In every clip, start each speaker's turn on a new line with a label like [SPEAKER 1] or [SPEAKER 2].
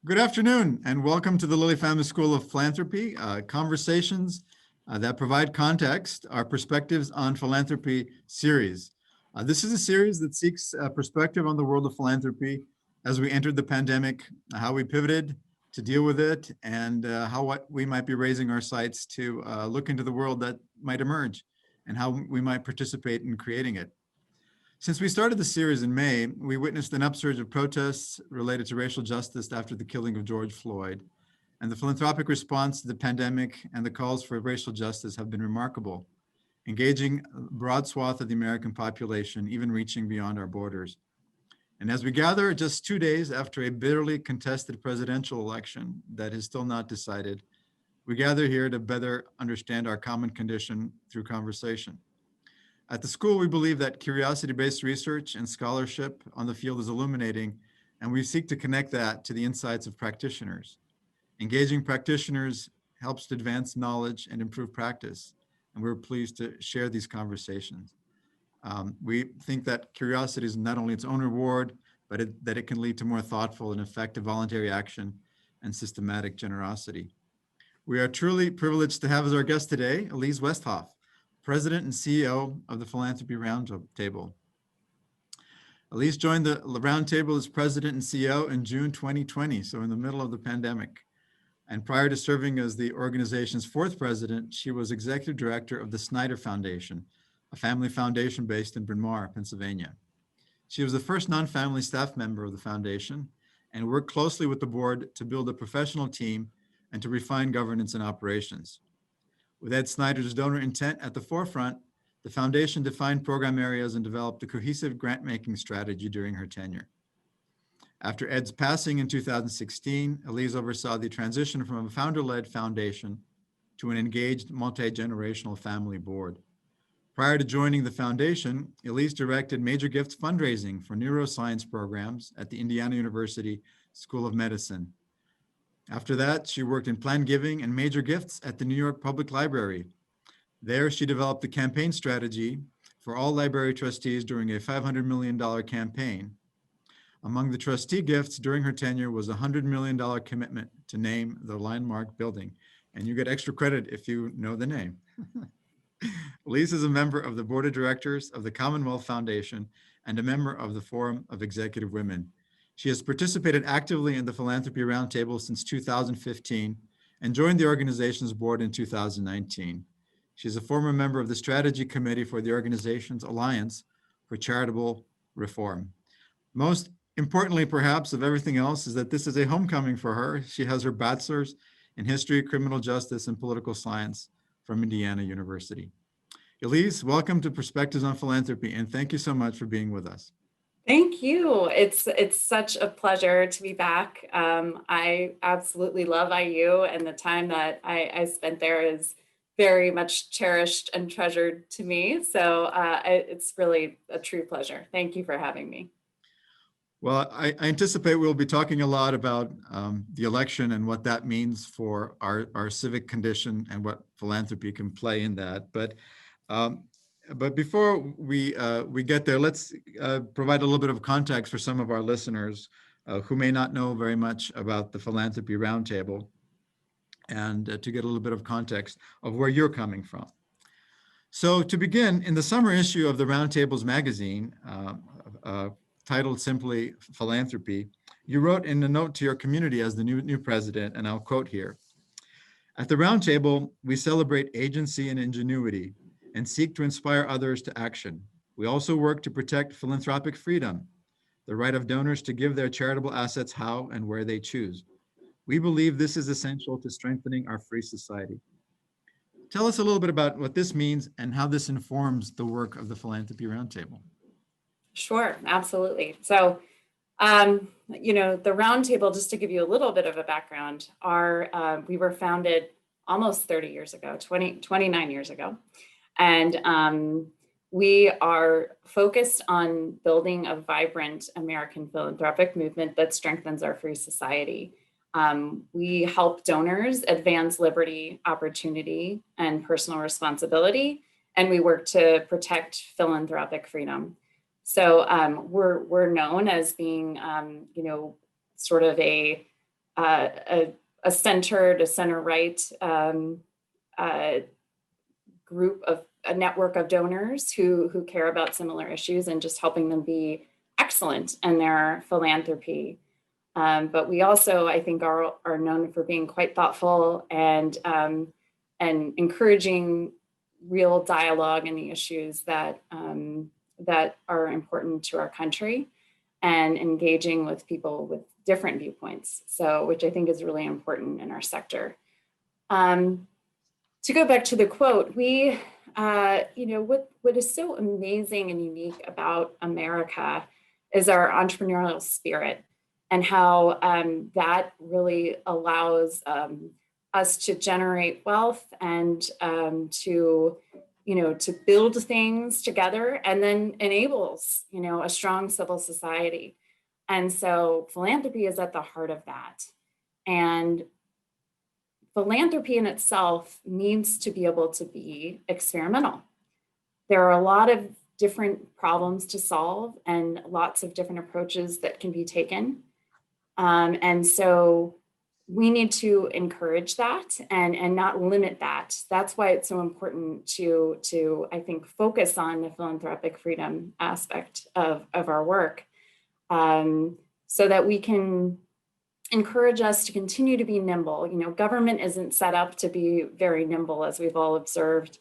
[SPEAKER 1] Good afternoon, and welcome to the Lilly Family School of Philanthropy, conversations that provide context, our Perspectives on Philanthropy series. This is a series that seeks a perspective on the world of philanthropy as we entered the pandemic, how we pivoted to deal with it, and what we might be raising our sights to look into the world that might emerge and how we might participate in creating it. Since we started the series in May, we witnessed an upsurge of protests related to racial justice after the killing of George Floyd. And the philanthropic response to the pandemic and the calls for racial justice have been remarkable, engaging a broad swath of the American population, even reaching beyond our borders. And as we gather just 2 days after a bitterly contested presidential election that is still not decided, we gather here to better understand our common condition through conversation. At the school, we believe that curiosity-based research and scholarship on the field is illuminating, and we seek to connect that to the insights of practitioners. Engaging practitioners helps to advance knowledge and improve practice, and we're pleased to share these conversations. We think that curiosity is not only its own reward, but that it can lead to more thoughtful and effective voluntary action and systematic generosity. We are truly privileged to have as our guest today, Elise Westhoff, President and CEO of the Philanthropy Roundtable. Elise joined the Roundtable as President and CEO in June 2020, so in the middle of the pandemic. And prior to serving as the organization's fourth president, she was executive director of the Snider Foundation, a family foundation based in Bryn Mawr, Pennsylvania. She was the first non-family staff member of the foundation and worked closely with the board to build a professional team and to refine governance and operations. With Ed Snider's donor intent at the forefront, the foundation defined program areas and developed a cohesive grant-making strategy during her tenure. After Ed's passing in 2016, Elise oversaw the transition from a founder-led foundation to an engaged multi-generational family board. Prior to joining the foundation, Elise directed major gifts fundraising for neuroscience programs at the Indiana University School of Medicine. After that, she worked in planned giving and major gifts at the New York Public Library. There, she developed the campaign strategy for all library trustees during a $500 million campaign. Among the trustee gifts during her tenure was a $100 million commitment to name the landmark building. And you get extra credit if you know the name. Elise is a member of the board of directors of the Commonwealth Foundation and a member of the Forum of Executive Women. She has participated actively in the Philanthropy Roundtable since 2015 and joined the organization's board in 2019. She is a former member of the strategy committee for the organization's Alliance for Charitable Reform. Most importantly, perhaps, of everything else is that this is a homecoming for her. She has her bachelor's in history, criminal justice, and political science from Indiana University. Elise, welcome to Perspectives on Philanthropy, and thank you so much for being with us.
[SPEAKER 2] Thank you. It's such a pleasure to be back. I absolutely love IU, and the time that I spent there is very much cherished and treasured to me. So it's really a true pleasure. Thank you for having me.
[SPEAKER 1] Well, I anticipate we'll be talking a lot about the election and what that means for our civic condition and what philanthropy can play in that. But before we get there, let's provide a little bit of context for some of our listeners who may not know very much about the Philanthropy Roundtable, and to get a little bit of context of where you're coming from. So to begin, in the summer issue of the Roundtable's magazine, titled simply Philanthropy, you wrote in a note to your community as the new president, and I'll quote here: "At the Roundtable, we celebrate agency and ingenuity and seek to inspire others to action. We also work to protect philanthropic freedom, the right of donors to give their charitable assets how and where they choose. We believe this is essential to strengthening our free society." Tell us a little bit about what this means and how this informs the work of the Philanthropy Roundtable.
[SPEAKER 2] Sure, absolutely. So, the Roundtable, just to give you a little bit of a background, we were founded almost 30 years ago, 29 years ago. And we are focused on building a vibrant American philanthropic movement that strengthens our free society. We help donors advance liberty, opportunity, and personal responsibility, and we work to protect philanthropic freedom. So we're known as being, sort of a a center-right group of a network of donors who care about similar issues and just helping them be excellent in their philanthropy. But we also, I think, are known for being quite thoughtful and encouraging real dialogue in the issues that are important to our country, and engaging with people with different viewpoints. So, which I think is really important in our sector. To go back to the quote, what is so amazing and unique about America is our entrepreneurial spirit, and how that really allows us to generate wealth and to build things together, and then enables, a strong civil society. And so philanthropy is at the heart of that. And philanthropy in itself needs to be able to be experimental. There are a lot of different problems to solve and lots of different approaches that can be taken. And so we need to encourage that and not limit that. That's why it's so important to I think, focus on the philanthropic freedom aspect of our work, so that we can encourage us to continue to be nimble. Government isn't set up to be very nimble, as we've all observed,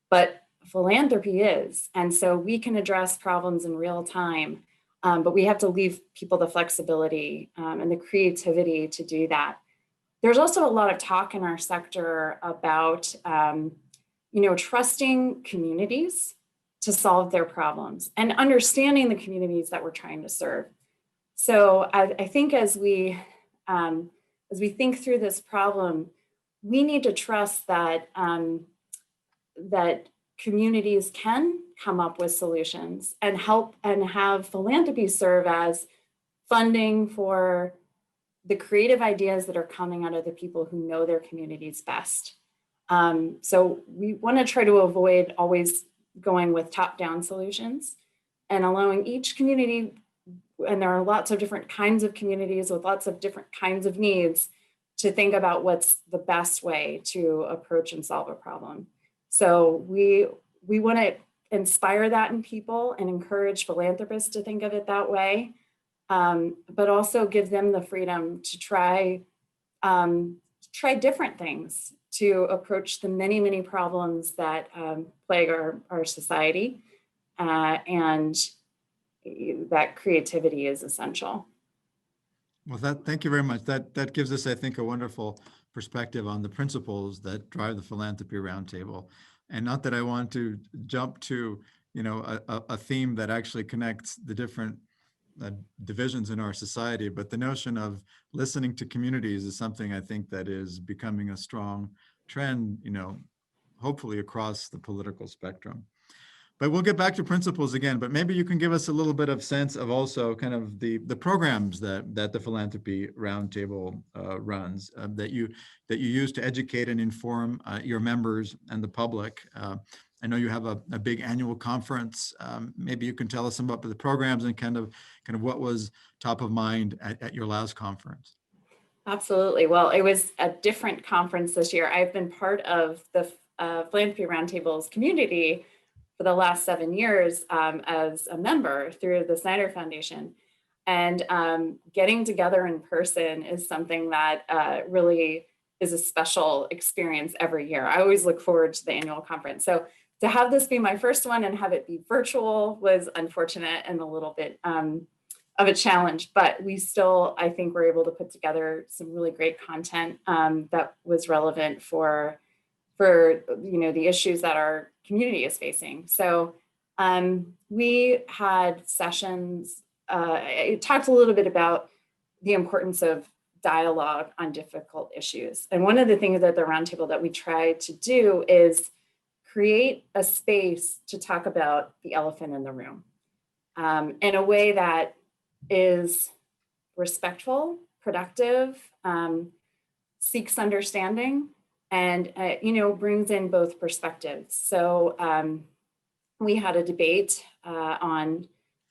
[SPEAKER 2] but philanthropy is. And so we can address problems in real time, but we have to leave people the flexibility and the creativity to do that. There's also a lot of talk in our sector about, trusting communities to solve their problems and understanding the communities that we're trying to serve. So I think as we think through this problem, we need to trust that that communities can come up with solutions and help, and have philanthropy serve as funding for the creative ideas that are coming out of the people who know their communities best. So we want to try to avoid always going with top-down solutions, and allowing each community, and there are lots of different kinds of communities with lots of different kinds of needs, to think about what's the best way to approach and solve a problem. So we want to inspire that in people and encourage philanthropists to think of it that way, but also give them the freedom to try different things to approach the many, many problems that plague our society, and that creativity is essential.
[SPEAKER 1] Well, thank you very much. That gives us, I think, a wonderful perspective on the principles that drive the Philanthropy Roundtable. And not that I want to jump to, a theme that actually connects the different divisions in our society, but the notion of listening to communities is something I think that is becoming a strong trend, hopefully across the political spectrum. But we'll get back to principles again, but maybe you can give us a little bit of sense of also kind of the programs that the Philanthropy Roundtable runs, that you use to educate and inform your members and the public. I know you have a big annual conference. Maybe you can tell us some about the programs and kind of what was top of mind at your last conference.
[SPEAKER 2] Absolutely. Well, it was a different conference this year. I've been part of the Philanthropy Roundtable's community for the last 7 years as a member through the Snider Foundation. And getting together in person is something that really is a special experience every year. I always look forward to the annual conference. So to have this be my first one and have it be virtual was unfortunate and a little bit of a challenge, but we still, I think, were able to put together some really great content that was relevant for the issues that our community is facing. So we had sessions. It talked a little bit about the importance of dialogue on difficult issues. And one of the things at the roundtable that we try to do is create a space to talk about the elephant in the room in a way that is respectful, productive, seeks understanding, and brings in both perspectives. So we had a debate on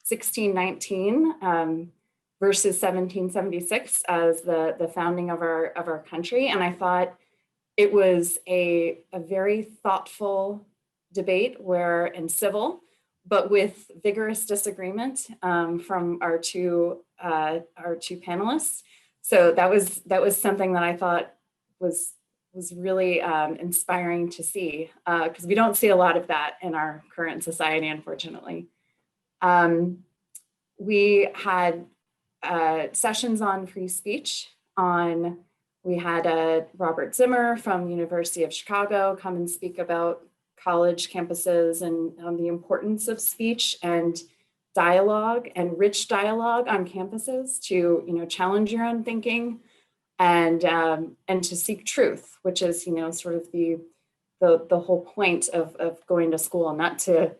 [SPEAKER 2] 1619 versus 1776 as the founding of our country. And I thought it was a very thoughtful debate and civil, but with vigorous disagreement from our two panelists. So that was something that I thought was really inspiring to see, because we don't see a lot of that in our current society, unfortunately. We had sessions on free speech. We had Robert Zimmer from the University of Chicago come and speak about college campuses and the importance of speech and dialogue and rich dialogue on campuses to challenge your own thinking and to seek truth, which is sort of the whole point of going to school, not to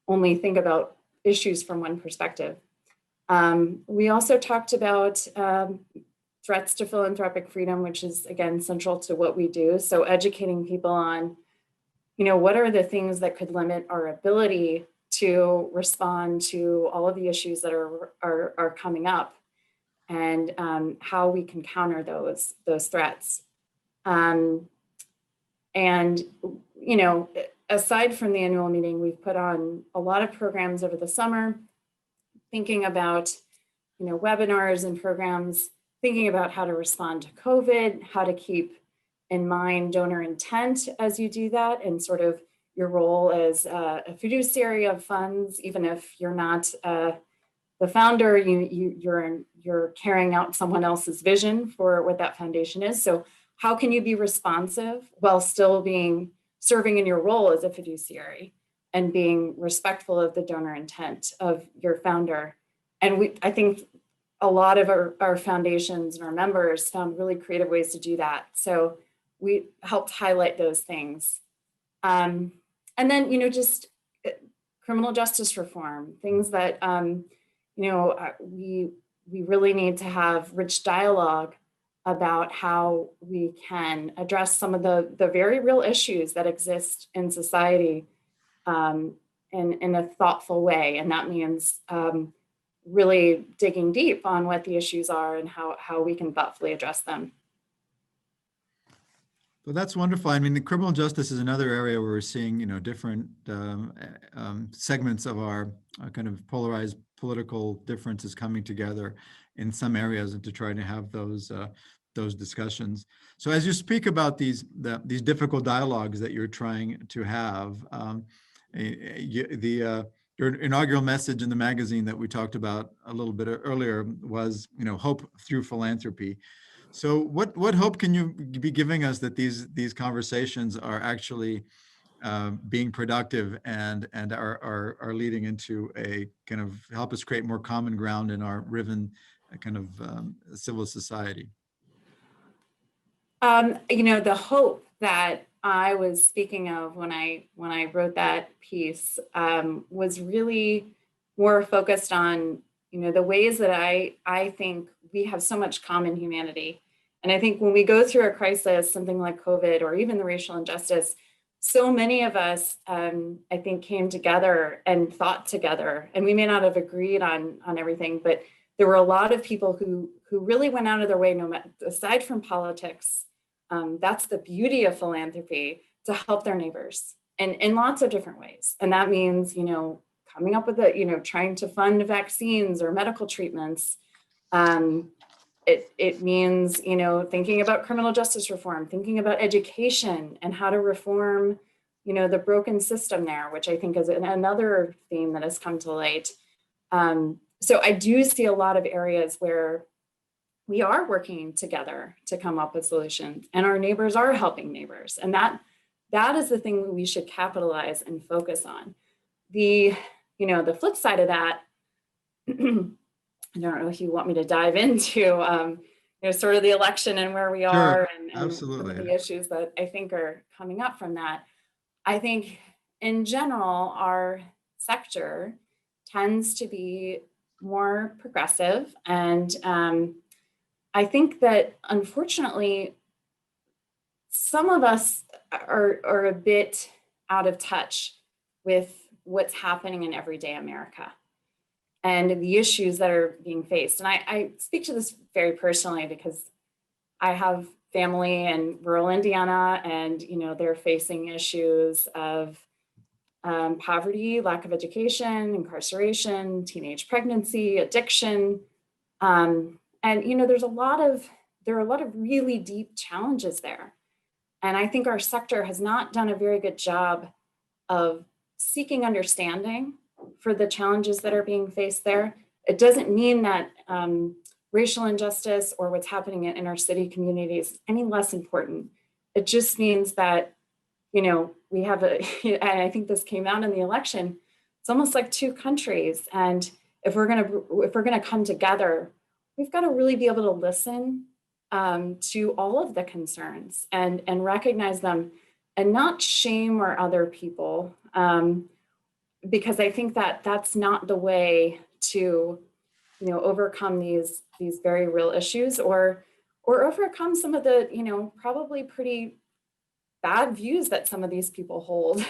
[SPEAKER 2] only think about issues from one perspective. We also talked about threats to philanthropic freedom, which is, again, central to what we do. So educating people on, what are the things that could limit our ability to respond to all of the issues that are coming up, and how we can counter those threats. And, aside from the annual meeting, we've put on a lot of programs over the summer, thinking about, webinars and programs, thinking about how to respond to COVID, how to keep in mind donor intent as you do that, and sort of your role as a fiduciary of funds, even if you're not the founder, you're carrying out someone else's vision for what that foundation is. So how can you be responsive while still serving in your role as a fiduciary and being respectful of the donor intent of your founder? And I think a lot of our foundations and our members found really creative ways to do that. So we helped highlight those things. And then, just criminal justice reform, things that, we really need to have rich dialogue about how we can address some of the very real issues that exist in society in a thoughtful way. And that means really digging deep on what the issues are and how we can thoughtfully address them.
[SPEAKER 1] Well, that's wonderful. I mean, the criminal justice is another area where we're seeing, different segments of our kind of polarized political differences coming together in some areas, and to try to have those discussions. So as you speak about these difficult dialogues that you're trying to have, your inaugural message in the magazine that we talked about a little bit earlier was, hope through philanthropy. So what hope can you be giving us that these conversations are actually being productive and are leading into a kind of help us create more common ground in our riven kind of civil society?
[SPEAKER 2] The hope that I was speaking of when I wrote that piece was really more focused on, the ways that I think we have so much common humanity. And I think when we go through a crisis, something like COVID or even the racial injustice, so many of us, I think, came together and thought together. And we may not have agreed on everything, but there were a lot of people who really went out of their way, aside from politics. That's the beauty of philanthropy, to help their neighbors in lots of different ways. And that means, coming up with trying to fund vaccines or medical treatments. It means, thinking about criminal justice reform, thinking about education and how to reform, the broken system there, which I think is another theme that has come to light. So I do see a lot of areas where we are working together to come up with solutions, and our neighbors are helping neighbors. And that is the thing that we should capitalize and focus on. The flip side of that, I don't know if you want me to dive into, sort of the election and where we are, and some of the issues that I think are coming up from that. I think in general, our sector tends to be more progressive. And I think that unfortunately, some of us are a bit out of touch with what's happening in everyday America. and the issues that are being faced. And I speak to this very personally because I have family in rural Indiana, and they're facing issues of poverty, lack of education, incarceration, teenage pregnancy, addiction, and there are a lot of really deep challenges there. And I think our sector has not done a very good job of seeking understanding for the challenges that are being faced there. It doesn't mean that racial injustice or what's happening in inner city communities is any less important. It just means that, we have and I think this came out in the election, it's almost like two countries. And if we're gonna come together, we've got to really be able to listen to all of the concerns and recognize them and not shame our other people, because I think that that's not the way to overcome these very real issues, or overcome some of the probably pretty bad views that some of these people hold.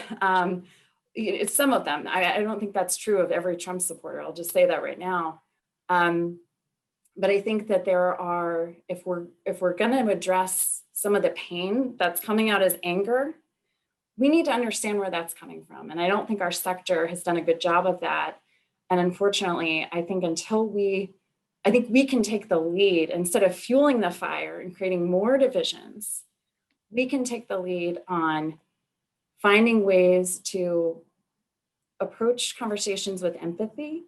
[SPEAKER 2] It's some of them. I don't think that's true of every Trump supporter. I'll just say that right now. But I think that there are, if we're going to address some of the pain that's coming out as anger, we need to understand where that's coming from. And I don't think our sector has done a good job of that. And unfortunately, I think we can take the lead instead of fueling the fire and creating more divisions. We can take the lead on finding ways to approach conversations with empathy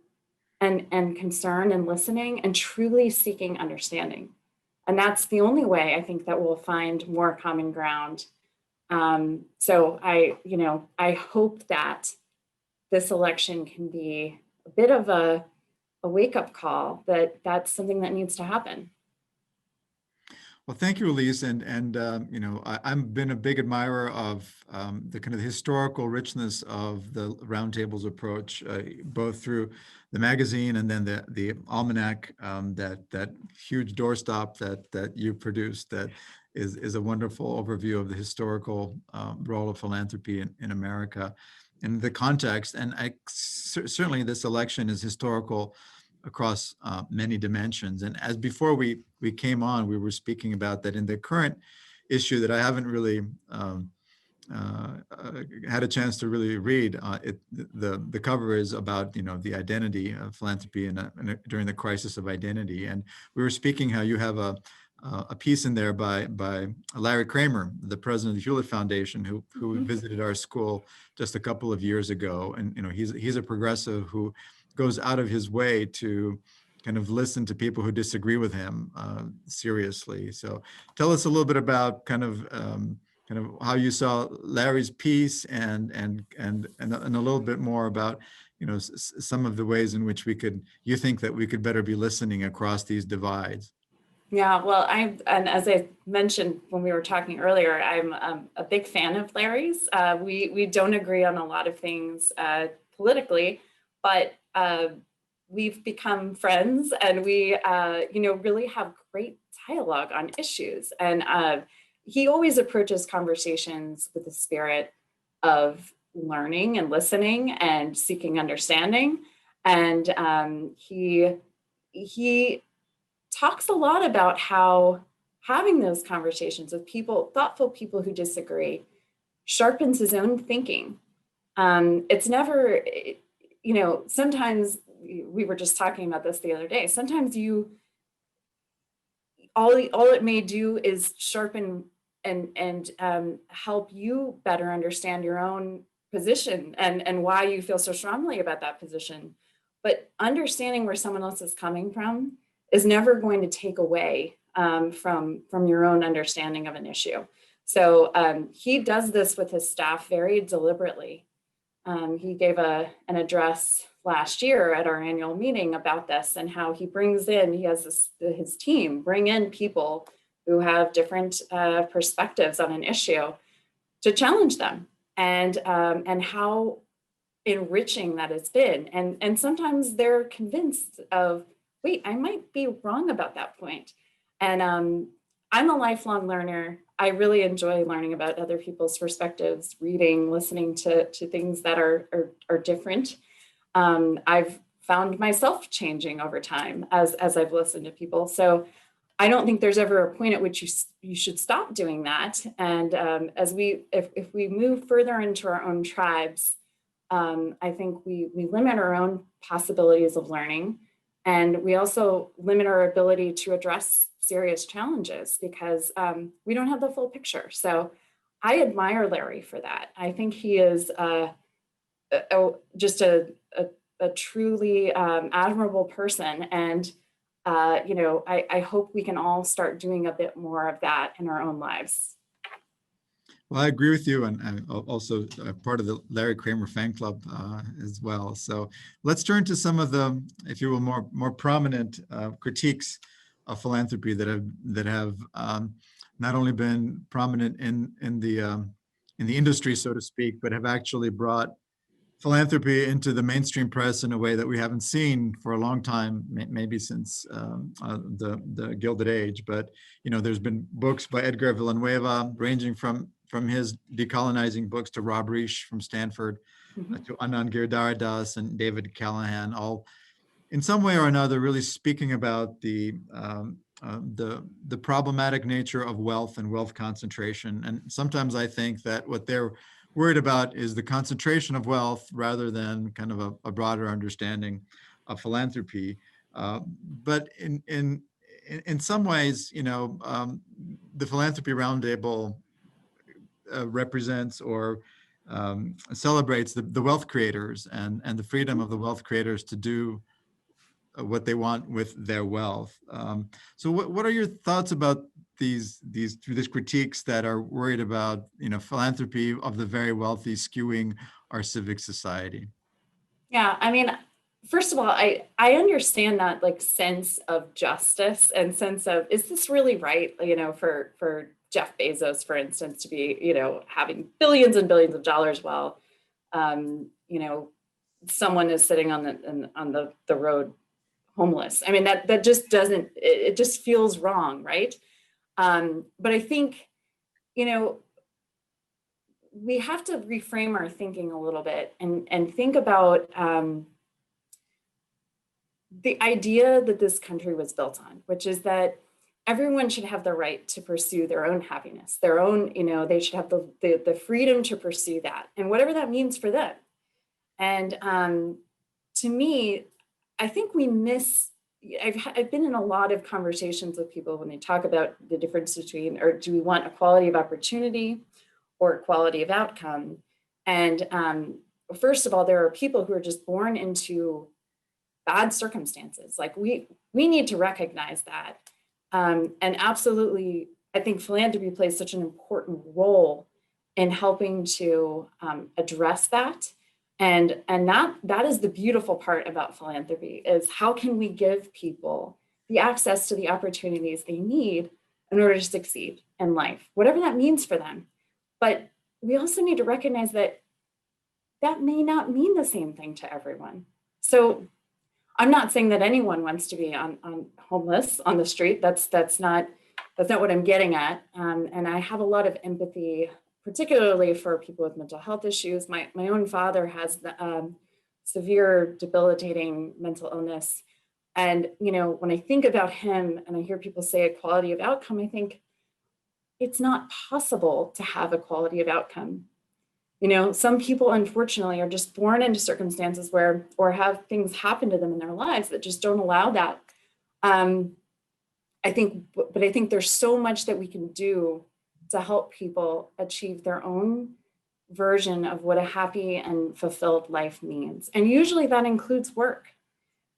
[SPEAKER 2] and concern and listening and truly seeking understanding. And that's the only way I think that we'll find more common ground. So I hope that this election can be a bit of a wake-up call that that's something that needs to happen.
[SPEAKER 1] Well, thank you, Elise. And I've been a big admirer of the kind of historical richness of the Roundtable's approach, both through the magazine and then the almanac, that huge doorstop that you produced that is a wonderful overview of the historical role of philanthropy in America in the context. And certainly this election is historical across many dimensions. And as before we came on, we were speaking about that in the current issue that I haven't really had a chance to really read. The cover is about the identity of philanthropy during the crisis of identity. And we were speaking how you have a piece in there by Larry Kramer, the president of the Hewlett Foundation, who visited our school just a couple of years ago. And he's a progressive who goes out of his way to kind of listen to people who disagree with him seriously. So tell us a little bit about kind of how you saw Larry's piece and a little bit more about some of the ways in which you think that we could better be listening across these divides.
[SPEAKER 2] Yeah, well, and as I mentioned when we were talking earlier, I'm a big fan of Larry's. We don't agree on a lot of things politically, but we've become friends, and we really have great dialogue on issues. And he always approaches conversations with the spirit of learning and listening and seeking understanding. And he talks a lot about how having those conversations with thoughtful people who disagree, sharpens his own thinking. It's never, sometimes we were just talking about this the other day. Sometimes all it may do is sharpen and help you better understand your own position and why you feel so strongly about that position. But understanding where someone else is coming from is never going to take away from your own understanding of an issue. So he does this with his staff very deliberately. He gave an address last year at our annual meeting about this and how he has his team bring in people who have different perspectives on an issue to challenge them, and how enriching that has been. And sometimes they're convinced of, wait, I might be wrong about that point. And I'm a lifelong learner. I really enjoy learning about other people's perspectives, reading, listening to things that are different. I've found myself changing over time as I've listened to people. So I don't think there's ever a point at which you should stop doing that. And if we move further into our own tribes, I think we limit our own possibilities of learning, and we also limit our ability to address serious challenges because we don't have the full picture. So I admire Larry for that. I think he is just a truly admirable person. And, I hope we can all start doing a bit more of that in our own lives.
[SPEAKER 1] Well, I agree with you, and I'm also part of the Larry Kramer fan club as well. So let's turn to some of the, if you will, more prominent critiques of philanthropy that have not only been prominent in the industry, so to speak, but have actually brought philanthropy into the mainstream press in a way that we haven't seen for a long time, maybe since the Gilded Age. But there's been books by Edgar Villanueva, ranging from his decolonizing books to Rob Reich from Stanford, to Anand Giridharadas and David Callahan, all in some way or another really speaking about the problematic nature of wealth and wealth concentration. And sometimes I think that what they're worried about is the concentration of wealth rather than kind of a broader understanding of philanthropy. But in some ways, the Philanthropy Roundtable represents or celebrates the wealth creators and the freedom of the wealth creators to do what they want with their wealth. So what are your thoughts about these critiques that are worried about philanthropy of the very wealthy skewing our civic society?
[SPEAKER 2] Yeah, I mean, first of all, I understand that like sense of justice and sense of, is this really right? For Jeff Bezos, for instance, to be having billions and billions of dollars while someone is sitting on the road homeless. I mean, that just doesn't, it just feels wrong, right? But I think, we have to reframe our thinking a little bit and think about the idea that this country was built on, which is that everyone should have the right to pursue their own happiness, their own, they should have the freedom to pursue that, and whatever that means for them. And to me, I think we miss, I've been in a lot of conversations with people when they talk about the difference between, or do we want equality of opportunity or equality of outcome? And first of all, there are people who are just born into bad circumstances. Like we need to recognize that. And absolutely, I think philanthropy plays such an important role in helping to address that. And that is the beautiful part about philanthropy, is how can we give people the access to the opportunities they need in order to succeed in life, whatever that means for them. But we also need to recognize that that may not mean the same thing to everyone. So I'm not saying that anyone wants to be on homeless on the street. That's not what I'm getting at. And I have a lot of empathy, particularly for people with mental health issues. My own father has severe debilitating mental illness. And, when I think about him and I hear people say equality of outcome, I think it's not possible to have equality of outcome. Some people, unfortunately, are just born into circumstances where, or have things happen to them in their lives that just don't allow that. I think there's so much that we can do to help people achieve their own version of what a happy and fulfilled life means. And usually that includes work.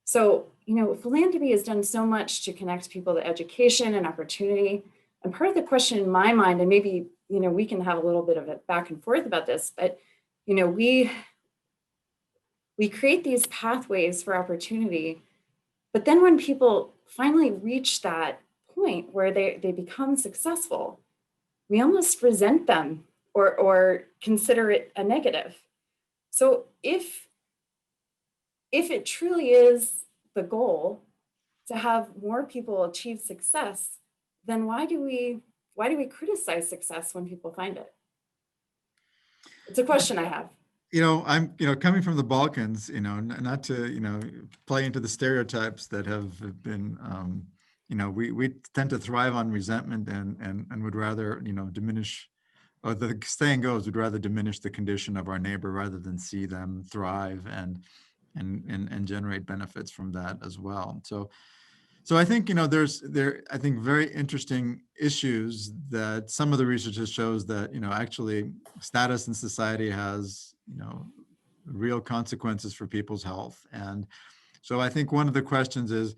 [SPEAKER 2] So, philanthropy has done so much to connect people to education and opportunity. And part of the question in my mind, and maybe, we can have a little bit of a back and forth about this, but, we create these pathways for opportunity. But then when people finally reach that point where they become successful, we almost resent them or consider it a negative. So if it truly is the goal to have more people achieve success, then why do we criticize success when people find it? It's a question I have.
[SPEAKER 1] I'm, coming from the Balkans, not to, play into the stereotypes that have been, we tend to thrive on resentment and would rather, diminish, or the saying goes, would rather diminish the condition of our neighbor rather than see them thrive and generate benefits from that as well. So I think, I think very interesting issues that some of the research shows that, actually status in society has, real consequences for people's health. And so I think one of the questions is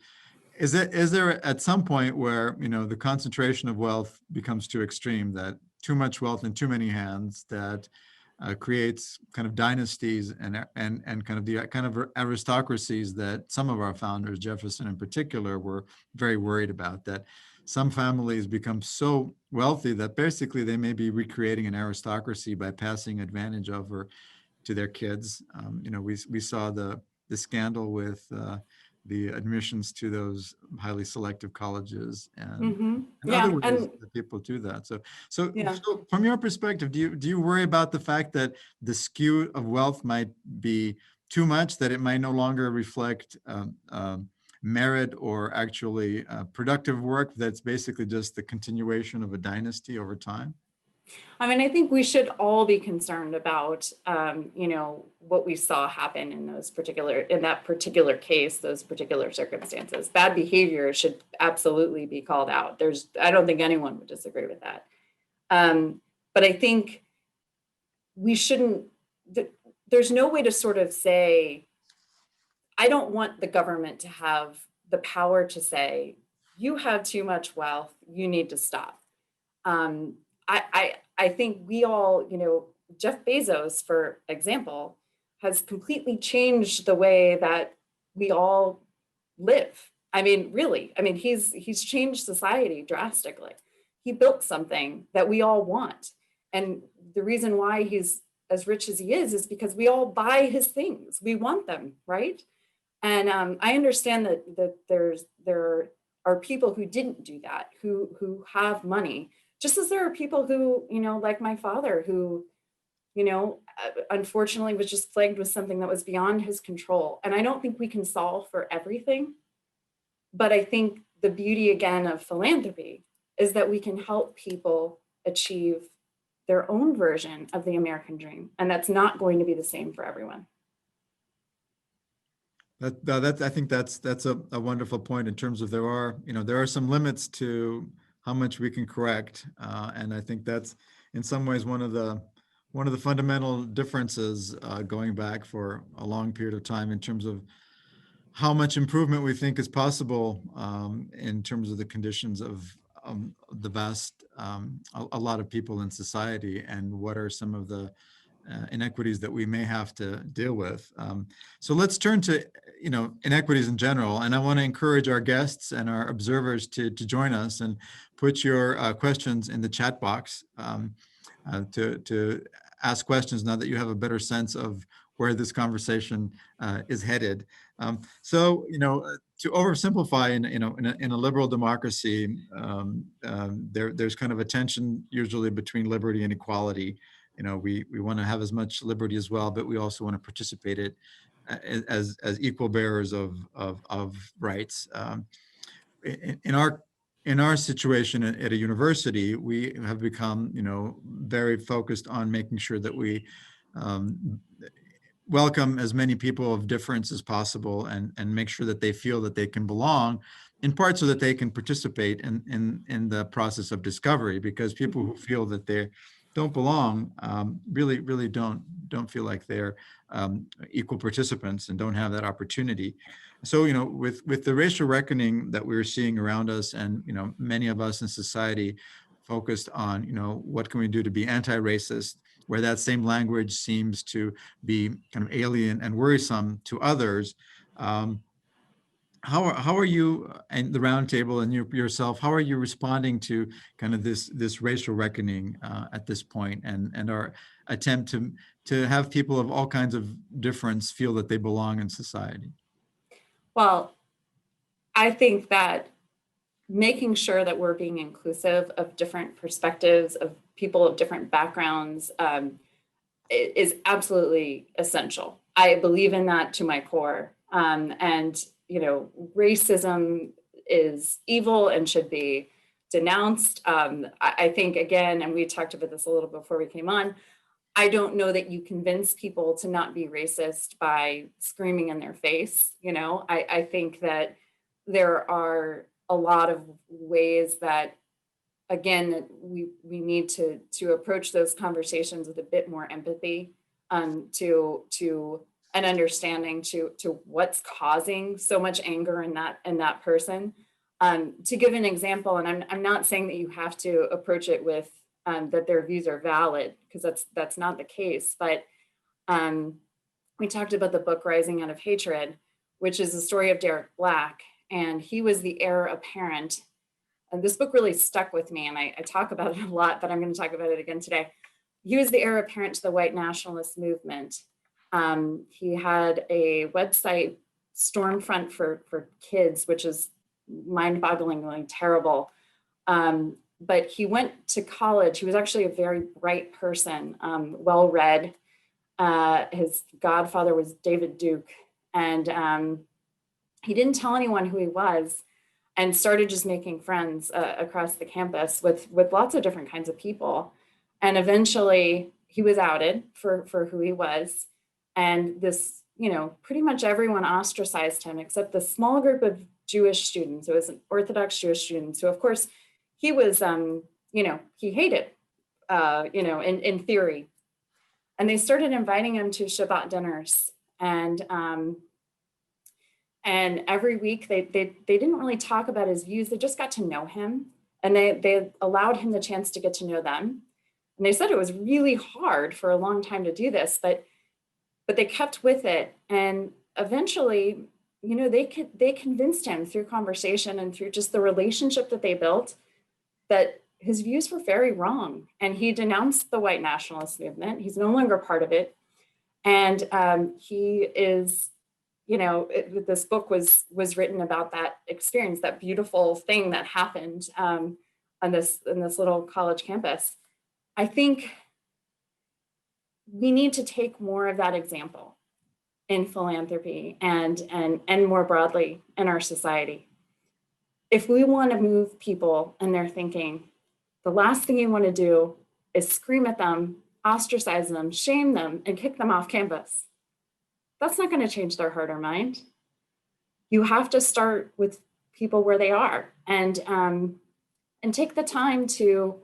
[SPEAKER 1] there at some point where, the concentration of wealth becomes too extreme, that too much wealth in too many hands, that creates kind of dynasties and kind of the kind of aristocracies that some of our founders, Jefferson in particular, were very worried about, that some families become so wealthy that basically they may be recreating an aristocracy by passing advantage over to their kids. We saw the scandal with the admissions to those highly selective colleges and other
[SPEAKER 2] Yeah,
[SPEAKER 1] ways
[SPEAKER 2] and
[SPEAKER 1] that people do that. So
[SPEAKER 2] yeah.
[SPEAKER 1] from your perspective, do you worry about the fact that the skew of wealth might be too much, that it might no longer reflect merit or actually productive work, that's basically just the continuation of a dynasty over time?
[SPEAKER 2] I mean, I think we should all be concerned about, what we saw happen in that particular case, those particular circumstances. Bad behavior should absolutely be called out. I don't think anyone would disagree with that. But I think we shouldn't, there's no way to sort of say, I don't want the government to have the power to say, you have too much wealth, you need to stop. I think we all, Jeff Bezos, for example, has completely changed the way that we all live. I mean, really, he's changed society drastically. He built something that we all want. And the reason why he's as rich as he is because we all buy his things. We want them, right? And I understand that there are people who didn't do that, who have money, just as there are people who, like my father, who, unfortunately was just plagued with something that was beyond his control. And I don't think we can solve for everything. But I think the beauty, again, of philanthropy is that we can help people achieve their own version of the American dream. And that's not going to be the same for everyone.
[SPEAKER 1] I think that's a wonderful point in terms of there are some limits to how much we can correct, and I think that's in some ways one of the fundamental differences going back for a long period of time in terms of how much improvement we think is possible in terms of the conditions of the vast a lot of people in society, and what are some of the inequities that we may have to deal with. So let's turn to inequities in general, and I want to encourage our guests and our observers to join us and put your questions in the chat box to ask questions now that you have a better sense of where this conversation is headed. So to oversimplify, in a liberal democracy, there's kind of a tension usually between liberty and equality. We want to have as much liberty as well, but we also want to participate it as equal bearers of rights. In our situation at a university, we have become, very focused on making sure that we welcome as many people of difference as possible, and make sure that they feel that they can belong, in part so that they can participate in the process of discovery, because people who feel that they don't belong really don't feel like they're equal participants and don't have that opportunity. So with the racial reckoning that we're seeing around us, and many of us in society focused on what can we do to be anti-racist, where that same language seems to be kind of alien and worrisome to others. How are you and the roundtable and yourself? How are you responding to kind of this racial reckoning at this point, and our attempt to have people of all kinds of difference feel that they belong in society?
[SPEAKER 2] Well, I think that making sure that we're being inclusive of different perspectives, of people of different backgrounds, is absolutely essential. I believe in that to my core. And, you know, racism is evil and should be denounced. I think, again, and we talked about this a little before we came on, I don't know that you convince people to not be racist by screaming in their face. You know, I think that there are a lot of ways that, again, that we need to approach those conversations with a bit more empathy, to an understanding to what's causing so much anger in that person. To give an example, and I'm not saying that you have to approach it with that their views are valid, because that's not the case. But we talked about the book Rising Out of Hatred, which is the story of Derek Black, and he was the heir apparent. And this book really stuck with me, and I talk about it a lot, but I'm going to talk about it again today. He was the heir apparent to the white nationalist movement. He had a website, Stormfront for Kids, which is mind-bogglingly terrible. But he went to college. He was actually a very bright person, well-read. His godfather was David Duke, and he didn't tell anyone who he was, and started just making friends across the campus with lots of different kinds of people. And eventually he was outed for who he was. And this, you know, pretty much everyone ostracized him except the small group of Jewish students. It was an Orthodox Jewish students who, of course, he was, you know, he hated, you know, in theory. And they started inviting him to Shabbat dinners. And every week they didn't really talk about his views. They just got to know him, and they allowed him the chance to get to know them. And they said it was really hard for a long time to do this, but they kept with it. And eventually, you know, they convinced him through conversation and through just the relationship that they built that his views were very wrong. And he denounced the white nationalist movement. He's no longer part of it. And he is, you know, this book was written about that experience, that beautiful thing that happened on this little college campus. I think we need to take more of that example in philanthropy and more broadly in our society. If we want to move people in their thinking, the last thing you want to do is scream at them, ostracize them, shame them, and kick them off campus. That's not going to change their heart or mind. You have to start with people where they are, and take the time to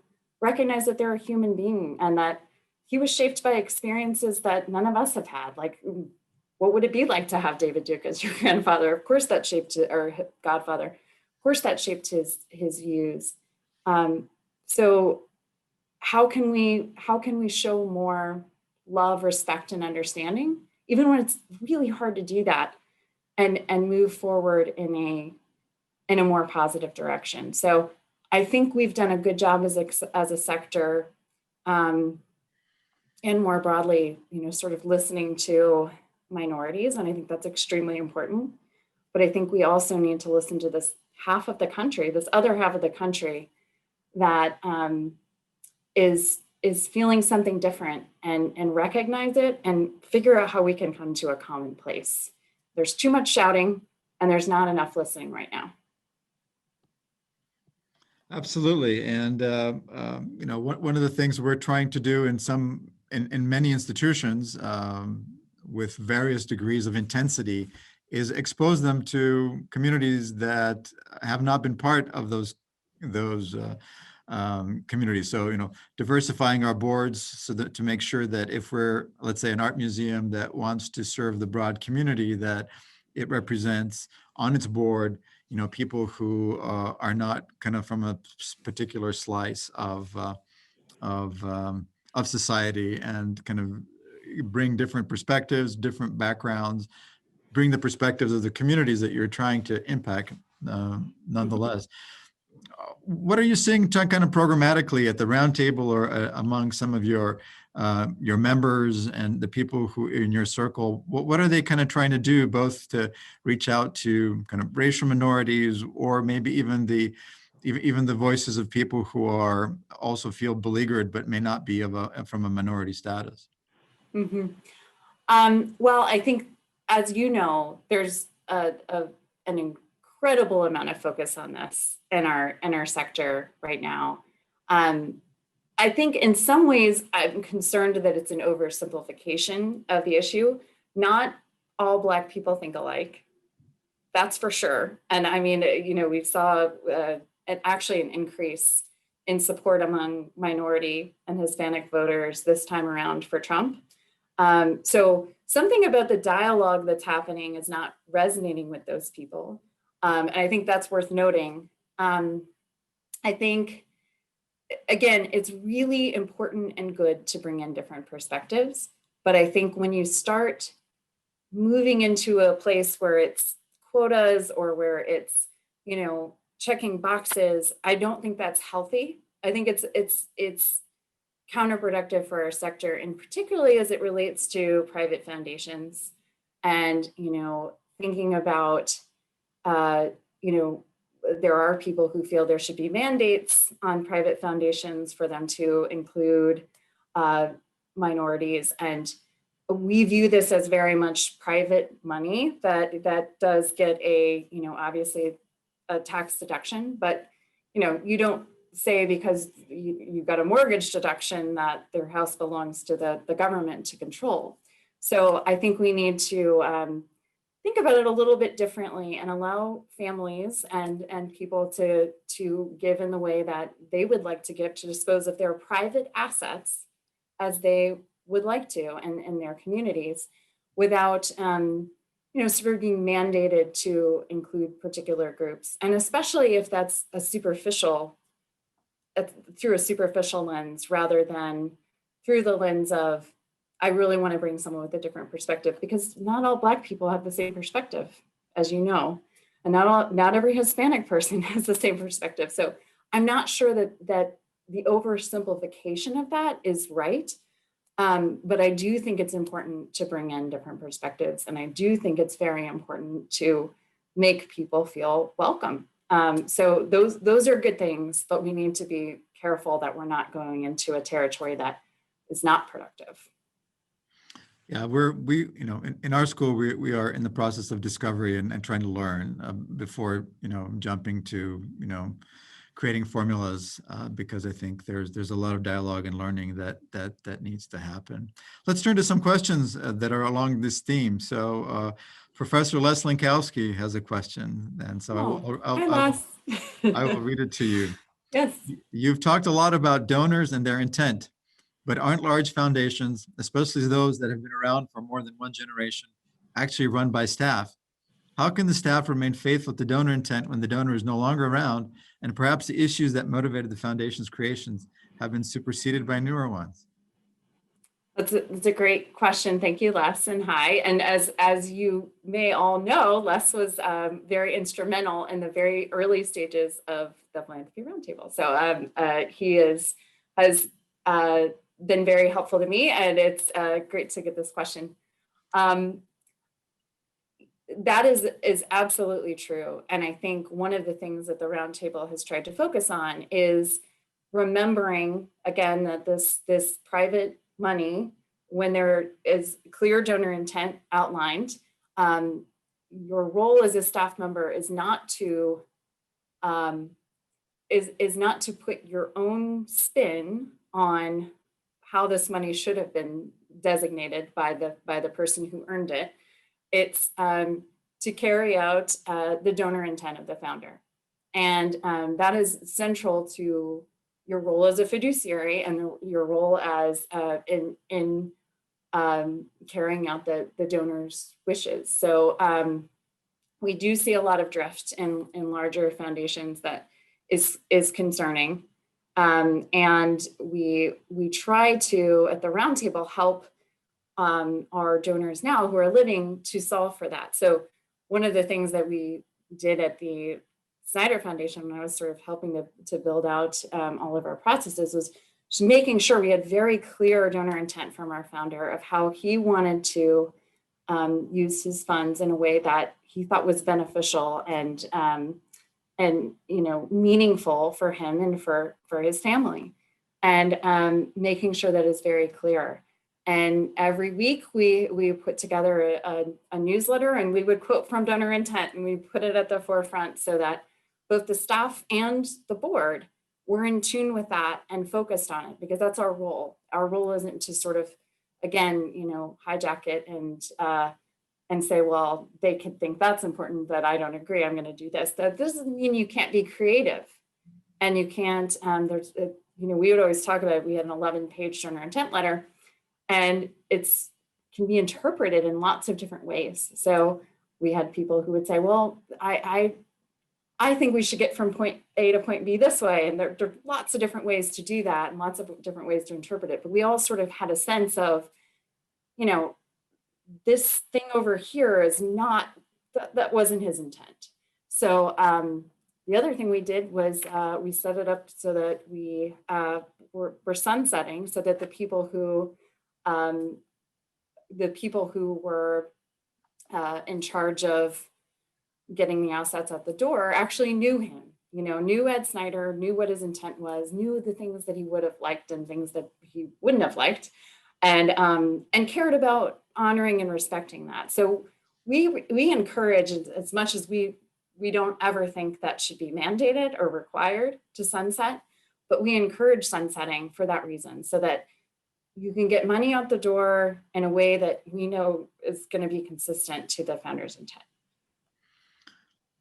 [SPEAKER 2] recognize that they're a human being and that he was shaped by experiences that none of us have had. Like, what would it be like to have David Duke as your grandfather? Of course that shaped, or godfather. Of course that shaped his views. So how can we show more love, respect, and understanding, even when it's really hard to do that, and move forward in a more positive direction? So I think we've done a good job as a sector, and more broadly, you know, sort of listening to minorities, and I think that's extremely important. But I think we also need to listen to this half of the country, this other half of the country that is feeling something different, and recognize it and figure out how we can come to a common place. There's too much shouting and there's not enough listening right now.
[SPEAKER 1] Absolutely. And, you know, one of the things we're trying to do in many institutions, with various degrees of intensity, is expose them to communities that have not been part of those communities. So, you know, diversifying our boards so that to make sure that if we're, let's say, an art museum that wants to serve the broad community, that it represents on its board, you know, people who are not kind of from a particular slice of society, and kind of bring different perspectives, different backgrounds, bring the perspectives of the communities that you're trying to impact, nonetheless. What are you seeing kind of programmatically at the roundtable, or among some of your members and the people who in your circle? What are they kind of trying to do, both to reach out to kind of racial minorities, or maybe even the voices of people who are also feel beleaguered but may not be from a minority status?
[SPEAKER 2] Well, I think, as you know, there's an incredible amount of focus on this in our sector right now. I think in some ways I'm concerned that it's an oversimplification of the issue. Not all Black people think alike. That's for sure. And I mean, we saw actually an increase in support among minority and Hispanic voters this time around for Trump. So something about the dialogue that's happening is not resonating with those people. And I think that's worth noting. I think, again, it's really important and good to bring in different perspectives. But I think when you start moving into a place where it's quotas or where it's, checking boxes, I don't think that's healthy. I think it's counterproductive for our sector, and particularly as it relates to private foundations and, thinking about, there are people who feel there should be mandates on private foundations for them to include minorities. And we view this as very much private money that does get obviously a tax deduction, but you don't say because you've got a mortgage deduction that their house belongs to the government to control. So I think we need to think about it a little bit differently and allow families and people to give in the way that they would like to give, to dispose of their private assets as they would like to in their communities, without sort of being mandated to include particular groups. And especially if that's through a superficial lens, rather than through the lens of, I really want to bring someone with a different perspective, because not all Black people have the same perspective, as you know, and not every Hispanic person has the same perspective. So I'm not sure that the oversimplification of that is right. But I do think it's important to bring in different perspectives. And I do think it's very important to make people feel welcome. So those are good things, but we need to be careful that we're not going into a territory that is not productive.
[SPEAKER 1] Yeah, in our school, we are in the process of discovery and trying to learn before, jumping to, creating formulas, because I think there's a lot of dialogue and learning that needs to happen. Let's turn to some questions that are along this theme. So Professor Les Linkowski has a question, and so I will read it to you.
[SPEAKER 2] Yes.
[SPEAKER 1] You've talked a lot about donors and their intent, but aren't large foundations, especially those that have been around for more than one generation, actually run by staff? How can the staff remain faithful to donor intent when the donor is no longer around, and perhaps the issues that motivated the foundation's creations have been superseded by newer ones?
[SPEAKER 2] That's a great question. Thank you, Les, and hi. And as you may all know, Les was very instrumental in the very early stages of the Philanthropy Roundtable. So he has been very helpful to me, and it's great to get this question. That is absolutely true. And I think one of the things that the Roundtable has tried to focus on is remembering, again, that this private money, when there is clear donor intent outlined, your role as a staff member is not to put your own spin on how this money should have been designated by the person who earned it. It's to carry out the donor intent of the founder. And that is central to your role as a fiduciary and your role as in carrying out the donor's wishes. So we do see a lot of drift in larger foundations that is concerning. And we try to, at the Roundtable, help our donors now who are living to solve for that. So one of the things that we did at the Snider Foundation, when I was sort of helping to build out all of our processes, was just making sure we had very clear donor intent from our founder of how he wanted to use his funds in a way that he thought was beneficial and meaningful for him and for his family, and making sure that is very clear. And every week we put together a newsletter, and we would quote from donor intent, and we put it at the forefront so that both the staff and the board were in tune with that and focused on it, because that's our role. Our role isn't to sort of, again, hijack it and say, well, they could think that's important, but I don't agree, I'm going to do this. That doesn't mean you can't be creative, and you can't, we would always talk about it. We had an 11-page donor intent letter, and it's can be interpreted in lots of different ways. So we had people who would say, well, I think we should get from point A to point B this way. And there are lots of different ways to do that and lots of different ways to interpret it. But we all sort of had a sense of, this thing over here is not, that wasn't his intent. So the other thing we did was we set it up so that we were sunsetting, so that the people who were in charge of getting the assets out the door actually knew him, knew Ed Snider, knew what his intent was, knew the things that he would have liked and things that he wouldn't have liked, and cared about honoring and respecting that. So we encourage, as much as we don't ever think that should be mandated or required to sunset, but we encourage sunsetting for that reason, so that you can get money out the door in a way that we know is going to be consistent to the founder's intent.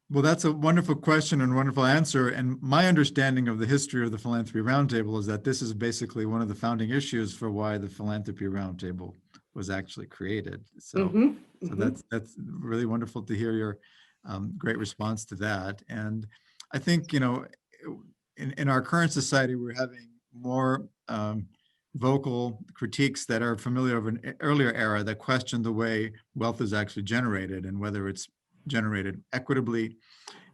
[SPEAKER 1] Well, that's a wonderful question and wonderful answer. And my understanding of the history of the Philanthropy Roundtable is that this is basically one of the founding issues for why the Philanthropy Roundtable was actually created. So, that's really wonderful to hear your great response to that. And I think, in our current society, we're having more vocal critiques that are familiar of an earlier era that question the way wealth is actually generated and whether it's generated equitably.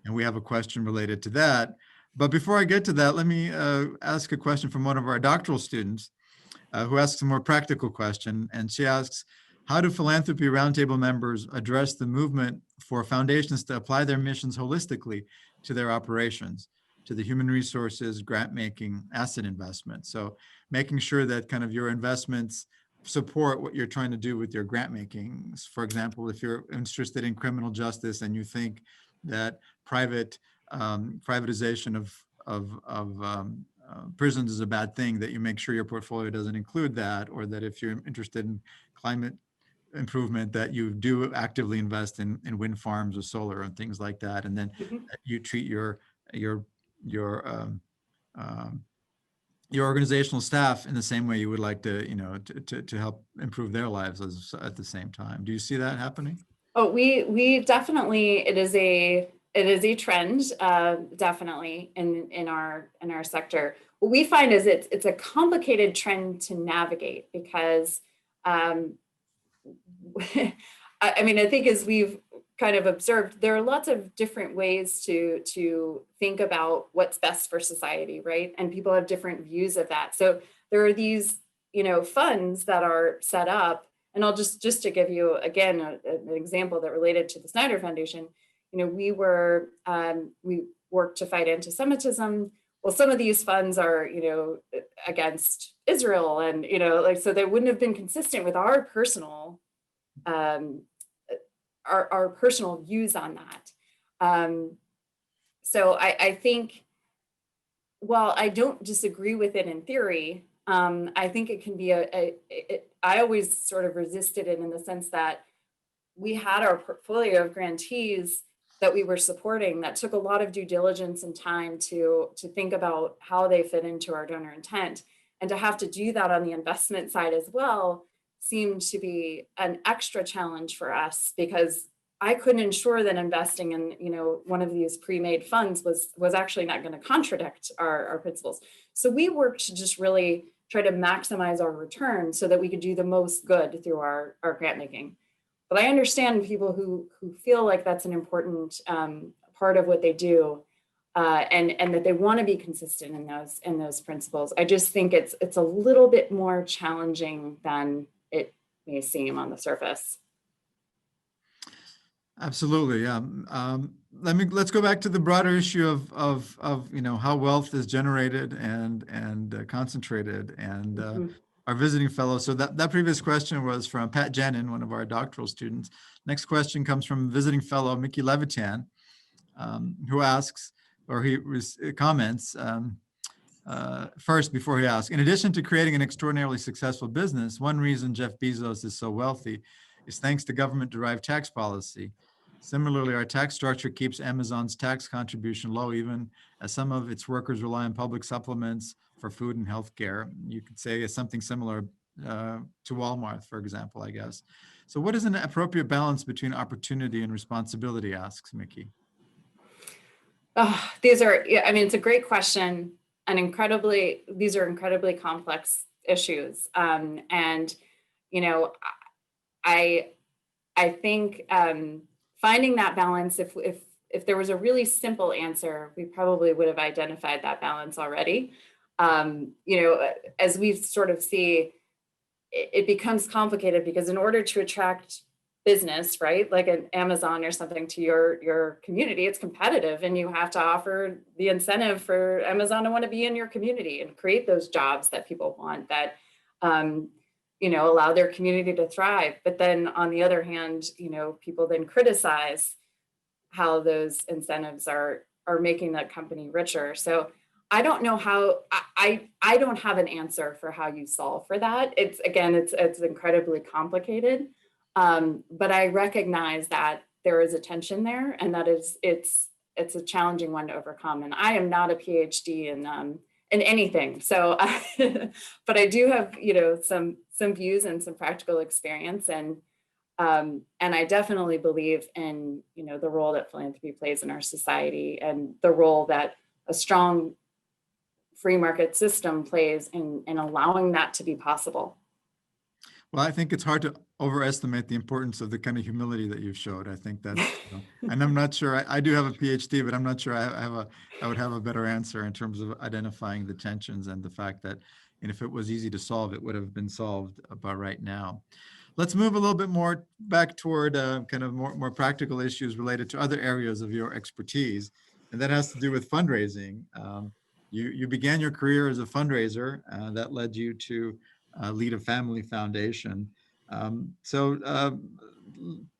[SPEAKER 1] And we have a question related to that. But before I get to that, let me ask a question from one of our doctoral students who asks a more practical question. And she asks, how do Philanthropy Roundtable members address the movement for foundations to apply their missions holistically to their operations, to the human resources, grant making, asset investment? So making sure that kind of your investments support what you're trying to do with your grant making. For example, if you're interested in criminal justice and you think that privatization of prisons is a bad thing, that you make sure your portfolio doesn't include that, or that if you're interested in climate improvement, that you do actively invest in wind farms or solar and things like that, and then you treat your organizational staff in the same way you would like to, to help improve their lives at the same time. Do you see that happening?
[SPEAKER 2] Oh, we definitely, it is a trend, definitely in our sector. What we find is it's a complicated trend to navigate, because I think as we've kind of observed, there are lots of different ways to think about what's best for society, right? And people have different views of that. So there are these, funds that are set up, and I'll just to give you again an example that related to the Snider Foundation. We worked to fight anti-Semitism. Well, some of these funds are, against Israel, and so they wouldn't have been consistent with our personal our personal views on that. So I think, while I don't disagree with it in theory, I think it can be I always sort of resisted it in the sense that we had our portfolio of grantees that we were supporting that took a lot of due diligence and time to think about how they fit into our donor intent. And to have to do that on the investment side as well seemed to be an extra challenge for us, because I couldn't ensure that investing in one of these pre-made funds was actually not going to contradict our principles. So we worked to just really try to maximize our return so that we could do the most good through our grant making. But I understand people who feel like that's an important part of what they do, and that they want to be consistent in those principles. I just think it's a little bit more challenging than it may seem on the surface.
[SPEAKER 1] Absolutely, yeah. Let's go back to the broader issue of how wealth is generated and concentrated. And our visiting fellow. So that previous question was from Pat Jenin, one of our doctoral students. Next question comes from visiting fellow Mickey Levitan, who asks, or he comments, first, before he asks, in addition to creating an extraordinarily successful business, one reason Jeff Bezos is so wealthy is thanks to government-derived tax policy. Similarly, our tax structure keeps Amazon's tax contribution low, even as some of its workers rely on public supplements for food and healthcare. You could say it's something similar to Walmart, for example, I guess. So what is an appropriate balance between opportunity and responsibility, asks Mickey.
[SPEAKER 2] Oh, these are, I mean, it's a great question, and these are incredibly complex issues. And, you know, I think finding that balance, if there was a really simple answer, we probably would have identified that balance already. You know, as we sort of see, it becomes complicated because in order to attract business, right, like an Amazon or something to your community, it's competitive, and you have to offer the incentive for Amazon to want to be in your community and create those jobs that people want, that you know, allow their community to thrive. But then on the other hand, you know, people then criticize how those incentives are making that company richer. So I don't know how, I don't have an answer for how you solve for that. It's incredibly complicated. But I recognize that there is a tension there, and that it's a challenging one to overcome. And I am not a PhD in anything. So, but I do have, you know, some views and some practical experience, and I definitely believe in, you know, the role that philanthropy plays in our society, and the role that a strong free market system plays in allowing that to be possible.
[SPEAKER 1] Well, I think it's hard to overestimate the importance of the kind of humility that you've showed. I think that's, you know, and I'm not sure, I do have a PhD, but I'm not sure I would have a better answer in terms of identifying the tensions and the fact that, and if it was easy to solve, it would have been solved by right now. Let's move a little bit more back toward kind of more practical issues related to other areas of your expertise, and that has to do with fundraising. You began your career as a fundraiser that led you to lead a family foundation. So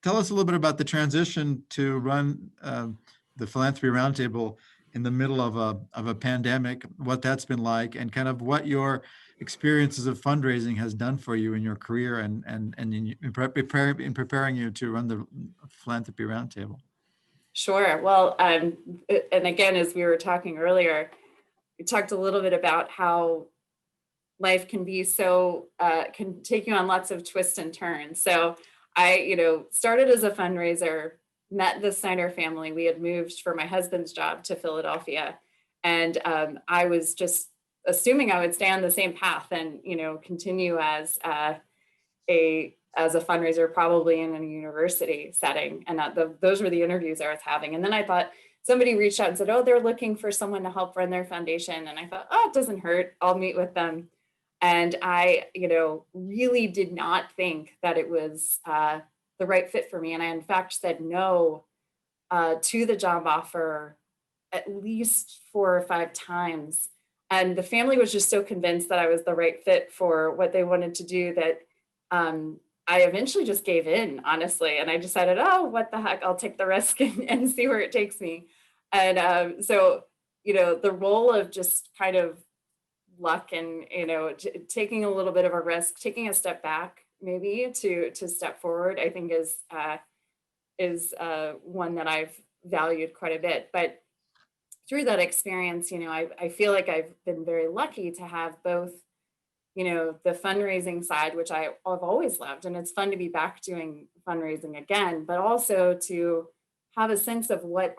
[SPEAKER 1] tell us a little bit about the transition to run the Philanthropy Roundtable in the middle of a pandemic, what that's been like, and kind of what your experiences of fundraising has done for you in your career and in preparing you to run the Philanthropy Roundtable.
[SPEAKER 2] Sure. Well, and again, as we were talking earlier, we talked a little bit about how life can be so, can take you on lots of twists and turns. So I, you know, started as a fundraiser, met the Snider family. We had moved for my husband's job to Philadelphia. And I was just assuming I would stay on the same path and, you know, continue as a fundraiser, probably in a university setting. And those were the interviews I was having. And then I thought, somebody reached out and said, oh, they're looking for someone to help run their foundation. And I thought, oh, it doesn't hurt, I'll meet with them. And I, you know, really did not think that it was the right fit for me. And I, in fact, said no to the job offer at least 4 or 5 times. And the family was just so convinced that I was the right fit for what they wanted to do that I eventually just gave in, honestly. And I decided, oh, what the heck, I'll take the risk and see where it takes me. And so, you know, the role of just kind of luck and, you know, taking a little bit of a risk, taking a step back maybe to step forward, I think is one that I've valued quite a bit. But through that experience, you know, I feel like I've been very lucky to have both, you know, the fundraising side, which I've always loved, and it's fun to be back doing fundraising again, but also to have a sense of what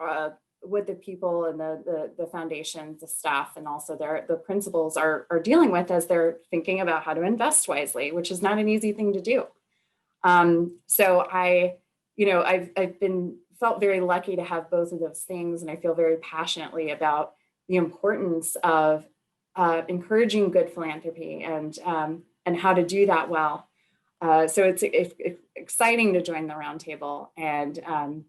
[SPEAKER 2] the people and the foundation, the staff, and also the principals are dealing with as they're thinking about how to invest wisely, which is not an easy thing to do. So I, you know, I've felt very lucky to have both of those things, and I feel very passionately about the importance of encouraging good philanthropy and how to do that well. So it's exciting to join the roundtable and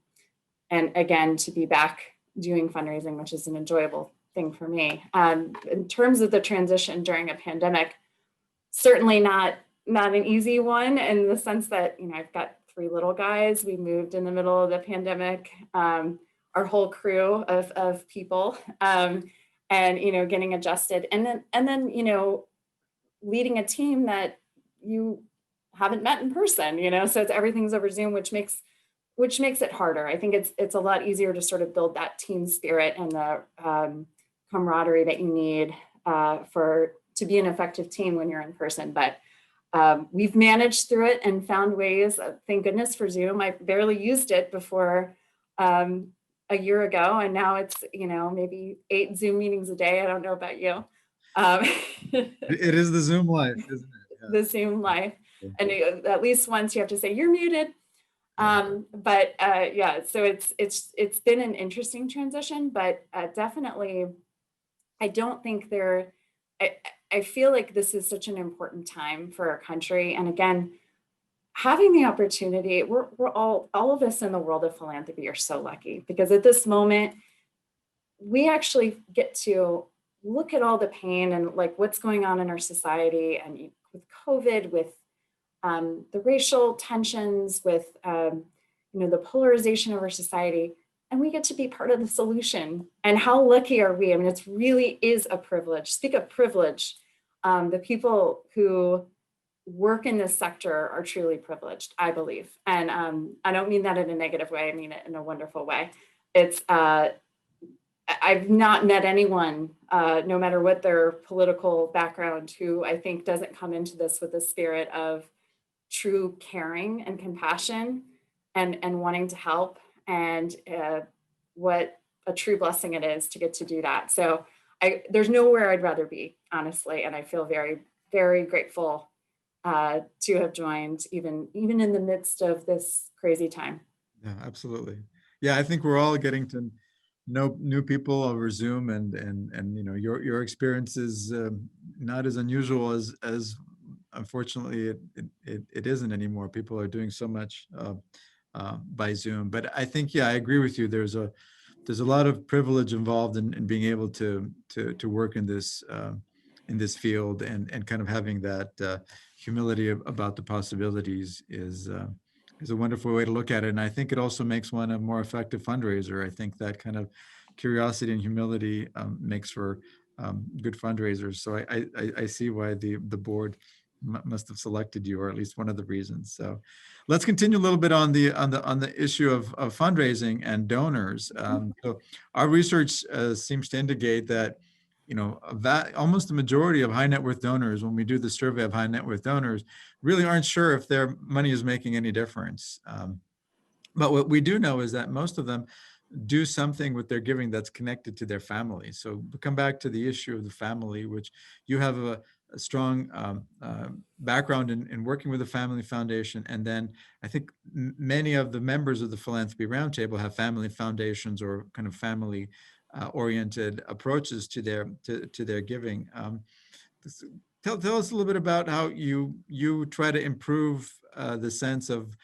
[SPEAKER 2] again to be back doing fundraising, which is an enjoyable thing for me. In terms of the transition during a pandemic, certainly not an easy one, in the sense that, I've got 3 little guys. We moved in the middle of the pandemic, our whole crew of people, and, getting adjusted, and then, leading a team that you haven't met in person, so everything's over Zoom, which makes it harder. I think it's a lot easier to sort of build that team spirit and the camaraderie that you need to be an effective team when you're in person. But we've managed through it and found ways. Thank goodness for Zoom. I barely used it before a year ago, and now it's maybe 8 Zoom meetings a day. I don't know about you.
[SPEAKER 1] It is the Zoom life, isn't it? Yeah.
[SPEAKER 2] The Zoom life, and at least once you have to say you're muted. But yeah, so it's been an interesting transition, but definitely, I don't think I feel like this is such an important time for our country. And again, having the opportunity, we're all of us in the world of philanthropy are so lucky, because at this moment, we actually get to look at all the pain and like what's going on in our society, and with COVID, with the racial tensions, with the polarization of our society, and we get to be part of the solution. And how lucky are we? I mean, it really is a privilege. Speak of privilege, the people who work in this sector are truly privileged, I believe. And I don't mean that in a negative way. I mean it in a wonderful way. It's I've not met anyone, no matter what their political background, who I think doesn't come into this with a spirit of true caring and compassion and wanting to help, and what a true blessing it is to get to do that. So there's nowhere I'd rather be, honestly, and I feel very, very grateful to have joined, even in the midst of this crazy time.
[SPEAKER 1] Yeah, absolutely. Yeah, I think we're all getting to know new people over Zoom, and your experience is not as unusual as unfortunately it isn't anymore. People are doing so much by Zoom, but I think, yeah, I agree with you. There's a lot of privilege involved in being able to work in this field, and kind of having that humility about the possibilities is a wonderful way to look at it. And I think it also makes one a more effective fundraiser. I think that kind of curiosity and humility makes for good fundraisers. So I see why the board must have selected you, or at least one of the reasons. So let's continue a little bit on the issue of fundraising and donors. So our research seems to indicate that almost the majority of high net worth donors, when we do the survey of high net worth donors, really aren't sure if their money is making any difference. But what we do know is that most of them do something with their giving that's connected to their family. So we come back to the issue of the family, which you have a strong background in working with the Family Foundation. And then I think many of the members of the Philanthropy Roundtable have family foundations or kind of family oriented approaches to their giving. Tell us a little bit about how you try to improve the sense of,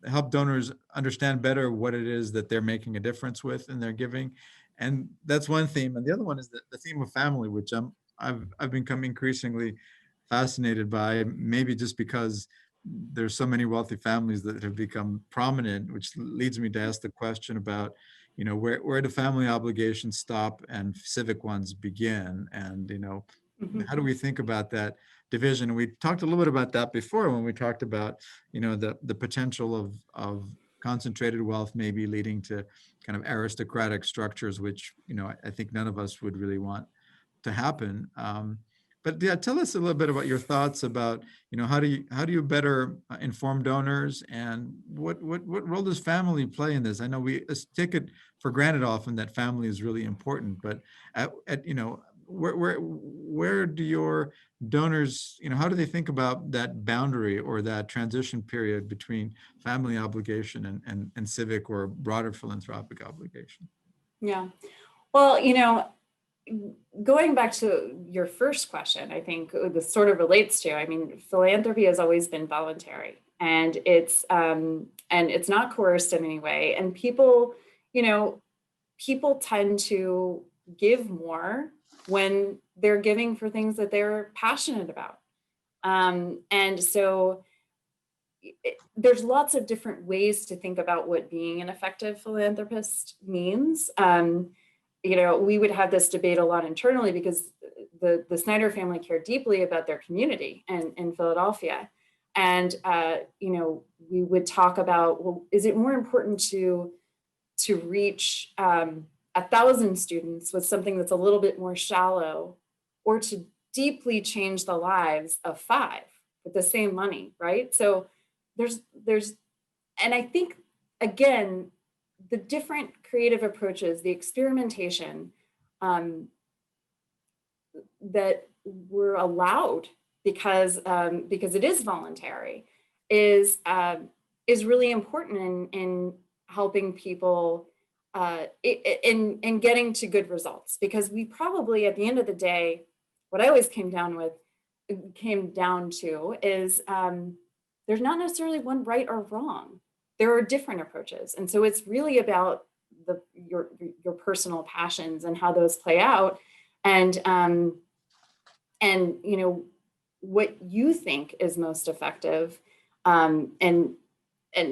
[SPEAKER 1] help donors understand better what it is that they're making a difference with in their giving. And that's one theme. And the other one is the theme of family, which I've become increasingly fascinated by, maybe just because there's so many wealthy families that have become prominent, which leads me to ask the question about, where do family obligations stop and civic ones begin? And, how do we think about that division? And we talked a little bit about that before when we talked about, the potential of concentrated wealth maybe leading to kind of aristocratic structures, which, I think none of us would really want to happen. But yeah, tell us a little bit about your thoughts about, how do you better inform donors, and what role does family play in this? I know we take it for granted often that family is really important, but where do your donors, how do they think about that boundary or that transition period between family obligation and civic or broader philanthropic obligation?
[SPEAKER 2] Yeah. Well, going back to your first question, I think this sort of relates to, philanthropy has always been voluntary, and it's not coerced in any way. And people tend to give more when they're giving for things that they're passionate about. And so there's lots of different ways to think about what being an effective philanthropist means. We would have this debate a lot internally because the Snider family cared deeply about their community in Philadelphia. And, we would talk about, well, is it more important to reach 1,000 students with something that's a little bit more shallow, or to deeply change the lives of 5 with the same money, right? So and I think, again, the different creative approaches, the experimentation that we're allowed because it is voluntary is really important in helping people in getting to good results. Because we probably, at the end of the day, what I always came down to is there's not necessarily one right or wrong. There are different approaches. And so it's really about your personal passions and how those play out. And what you think is most effective. And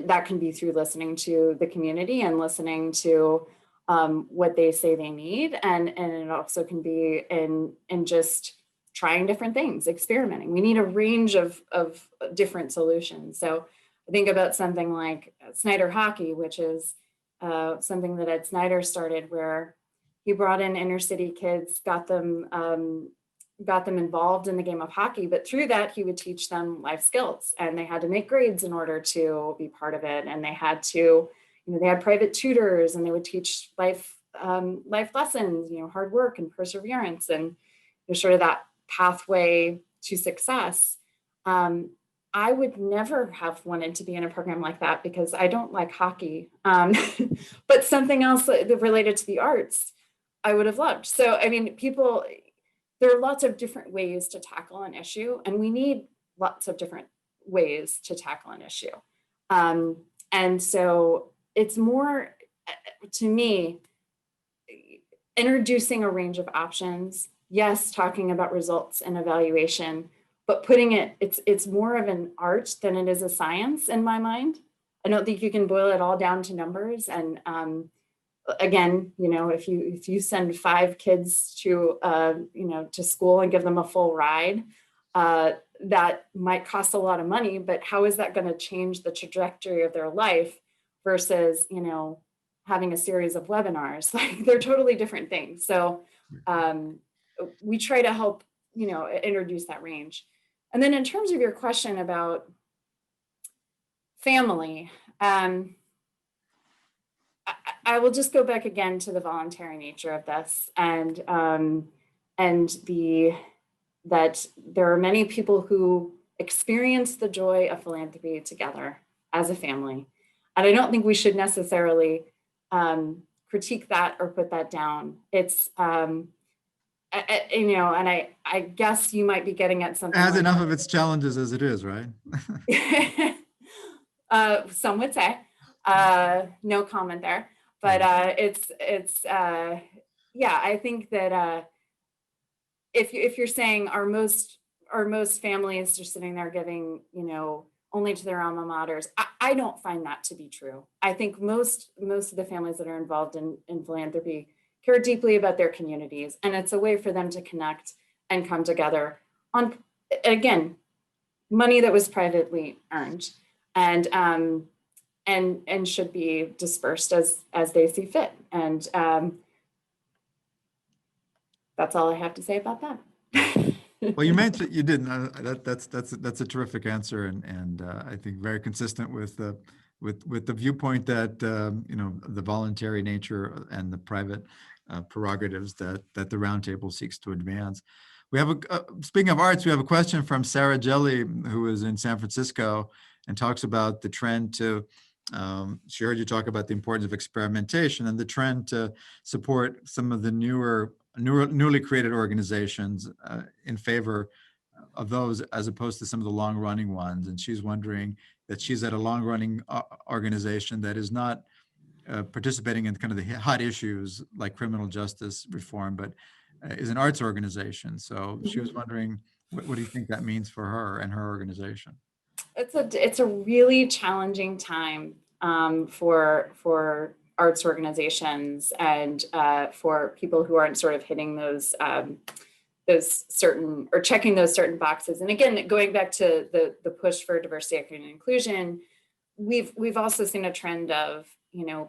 [SPEAKER 2] that can be through listening to the community and listening to what they say they need. And it also can be in just trying different things, experimenting. We need a range of different solutions. So I think about something like Snider Hockey, which is something that Ed Snider started, where he brought in inner city kids, got them involved in the game of hockey, but through that, he would teach them life skills, and they had to make grades in order to be part of it. And they had to, they had private tutors, and they would teach life lessons, hard work and perseverance, and sort of that pathway to success. I would never have wanted to be in a program like that because I don't like hockey, but something else that related to the arts, I would have loved. So, I mean, there are lots of different ways to tackle an issue, and we need lots of different ways to tackle an issue. And so it's more, to me, introducing a range of options. Yes, talking about results and evaluation, but it's more of an art than it is a science in my mind. I don't think you can boil it all down to numbers. And again, if you send 5 kids to school and give them a full ride, that might cost a lot of money, but how is that going to change the trajectory of their life versus, having a series of webinars? Like, they're totally different things. So we try to help, introduce that range. And then in terms of your question about family, I will just go back again to the voluntary nature of this, and that there are many people who experience the joy of philanthropy together as a family. And I don't think we should necessarily critique that or put that down. It's, and I guess you might be getting at something.
[SPEAKER 1] It has enough of its challenges as it is, right?
[SPEAKER 2] Some would say, no comment there. But I think that if you're saying are most families just sitting there giving, only to their alma maters, I don't find that to be true. I think most of the families that are involved in philanthropy care deeply about their communities, and it's a way for them to connect and come together on, again, money that was privately earned, and should be dispersed as they see fit. And that's all I have to say about that.
[SPEAKER 1] Well, you mentioned you didn't. That's a terrific answer, and I think very consistent with the viewpoint that the voluntary nature and the private prerogatives that the Roundtable seeks to advance. We have speaking of arts, we have a question from Sarah Jelly, who is in San Francisco, and talks about the trend to. She heard you talk about the importance of experimentation and the trend to support some of the newly created organizations in favor of those as opposed to some of the long-running ones. And she's wondering that she's at a long-running organization that is not participating in kind of the hot issues like criminal justice reform, but is an arts organization. So she was wondering, what do you think that means for her and her organization?
[SPEAKER 2] It's a really challenging time for arts organizations and for people who aren't sort of hitting those certain or checking those certain boxes. And again, going back to the push for diversity, equity, and inclusion, we've also seen a trend of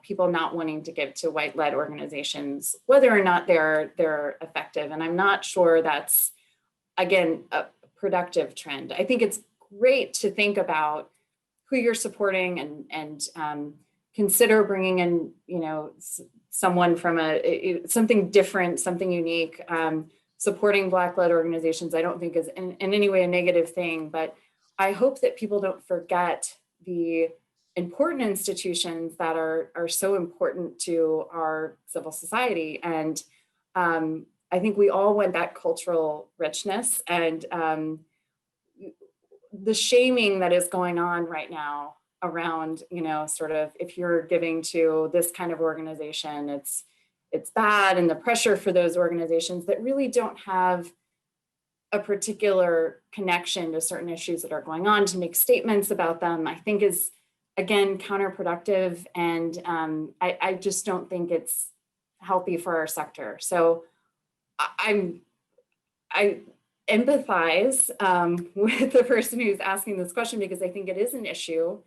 [SPEAKER 2] people not wanting to give to white-led organizations, whether or not they're effective. And I'm not sure that's, again, a productive trend. I think it's great to think about who you're supporting and consider bringing in, someone from something different, something unique. Supporting Black-led organizations, I don't think is in any way a negative thing, but I hope that people don't forget the important institutions that are so important to our civil society. And I think we all want that cultural richness, and the shaming that is going on right now around, sort of, if you're giving to this kind of organization, it's bad, and the pressure for those organizations that really don't have a particular connection to certain issues that are going on to make statements about them, I think is, again, counterproductive. And I just don't think it's healthy for our sector. So I empathize with the person who's asking this question, because I think it is an issue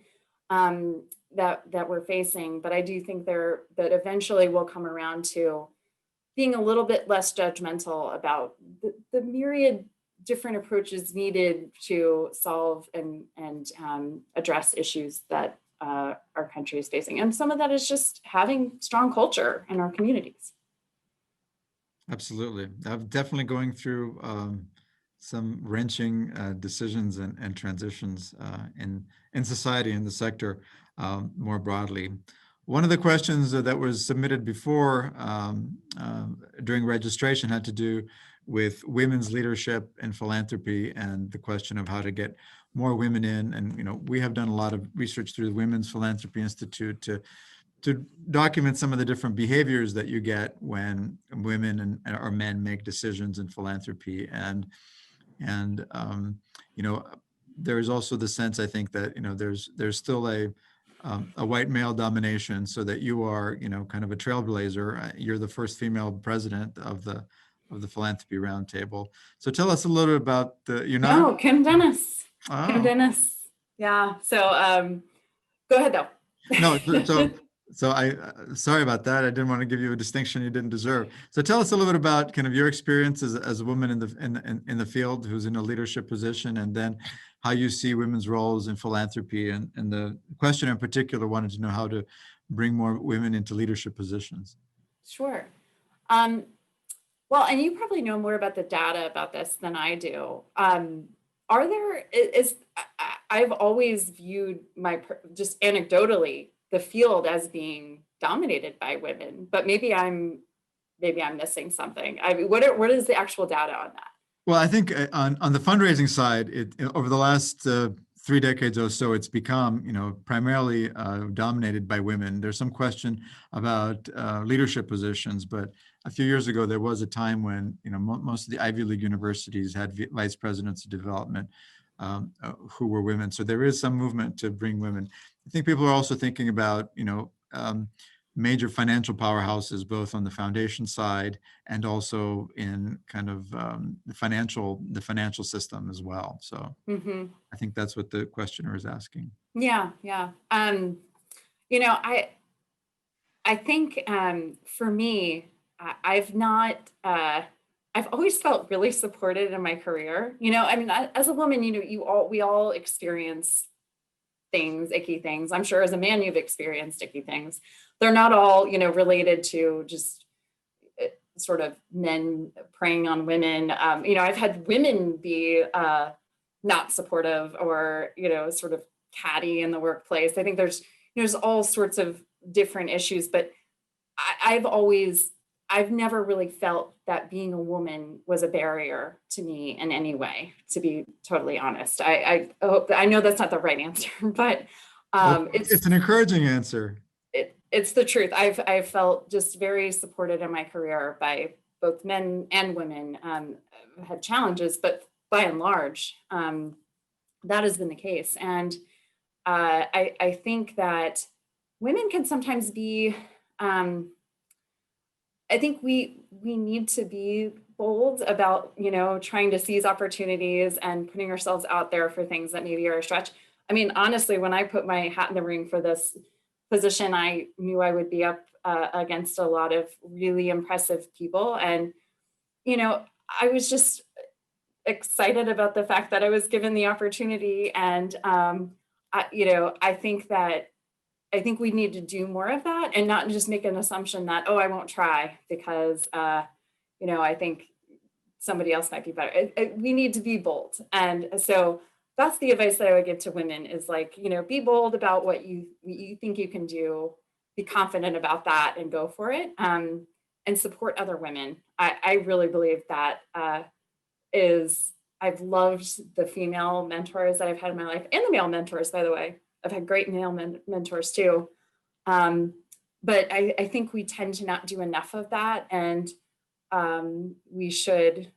[SPEAKER 2] that we're facing. But I do think that eventually we'll come around to being a little bit less judgmental about the myriad different approaches needed to solve and address issues that our country is facing. And some of that is just having strong culture in our communities.
[SPEAKER 1] Absolutely. I'm definitely going through some wrenching decisions and transitions in society, in the sector more broadly. One of the questions that was submitted before during registration had to do with women's leadership in philanthropy and the question of how to get more women in. And we have done a lot of research through the Women's Philanthropy Institute to document some of the different behaviors that you get when women or men make decisions in philanthropy. And there's also the sense, I think, that there's still a white male domination, so that you are kind of a trailblazer. You're the first female president of the Philanthropy Roundtable. So tell us a little bit about
[SPEAKER 2] No, Kim Dennis.
[SPEAKER 1] Oh.
[SPEAKER 2] Kim Dennis. Yeah. So go ahead though.
[SPEAKER 1] No. So sorry about that. I didn't want to give you a distinction you didn't deserve. So tell us a little bit about kind of your experience as a woman in the field who's in a leadership position, and then how you see women's roles in philanthropy. And the question in particular wanted to know how to bring more women into leadership positions.
[SPEAKER 2] Sure. Well, and you probably know more about the data about this than I do. I've always viewed just anecdotally, the field as being dominated by women, but maybe I'm missing something. What is the actual data on that?
[SPEAKER 1] Well, I think on the fundraising side, over the last 3 decades or so, it's become primarily dominated by women. There's some question about leadership positions, but a few years ago there was a time when most of the Ivy League universities had vice presidents of development who were women. So there is some movement to bring women. I think people are also thinking about major financial powerhouses, both on the foundation side and also in kind of the financial system as well. So I think that's what the questioner is asking.
[SPEAKER 2] Yeah. I think for me, I've always felt really supported in my career. As a woman, we all experience things, icky things. I'm sure as a man, you've experienced icky things. They're not all, related to just sort of men preying on women. I've had women be not supportive or, sort of catty in the workplace. I think there's all sorts of different issues, but I've never really felt that being a woman was a barrier to me in any way, to be totally honest. I know that's not the right answer, but
[SPEAKER 1] it's an encouraging answer.
[SPEAKER 2] It's the truth. I've felt just very supported in my career by both men and women had challenges, but by and large, that has been the case. And I think that women can sometimes be, I think we need to be bold about, trying to seize opportunities and putting ourselves out there for things that maybe are a stretch. I mean, honestly, when I put my hat in the ring for this position, I knew I would be up against a lot of really impressive people. And, I was just excited about the fact that I was given the opportunity. And, I think we need to do more of that and not just make an assumption that, oh, I won't try because, I think somebody else might be better. We need to be bold. And so that's the advice that I would give to women is like, be bold about what you think you can do, be confident about that and go for it, and support other women. I really believe that I've loved the female mentors that I've had in my life and the male mentors, by the way. I've had great male mentors too. But I think we tend to not do enough of that. And we should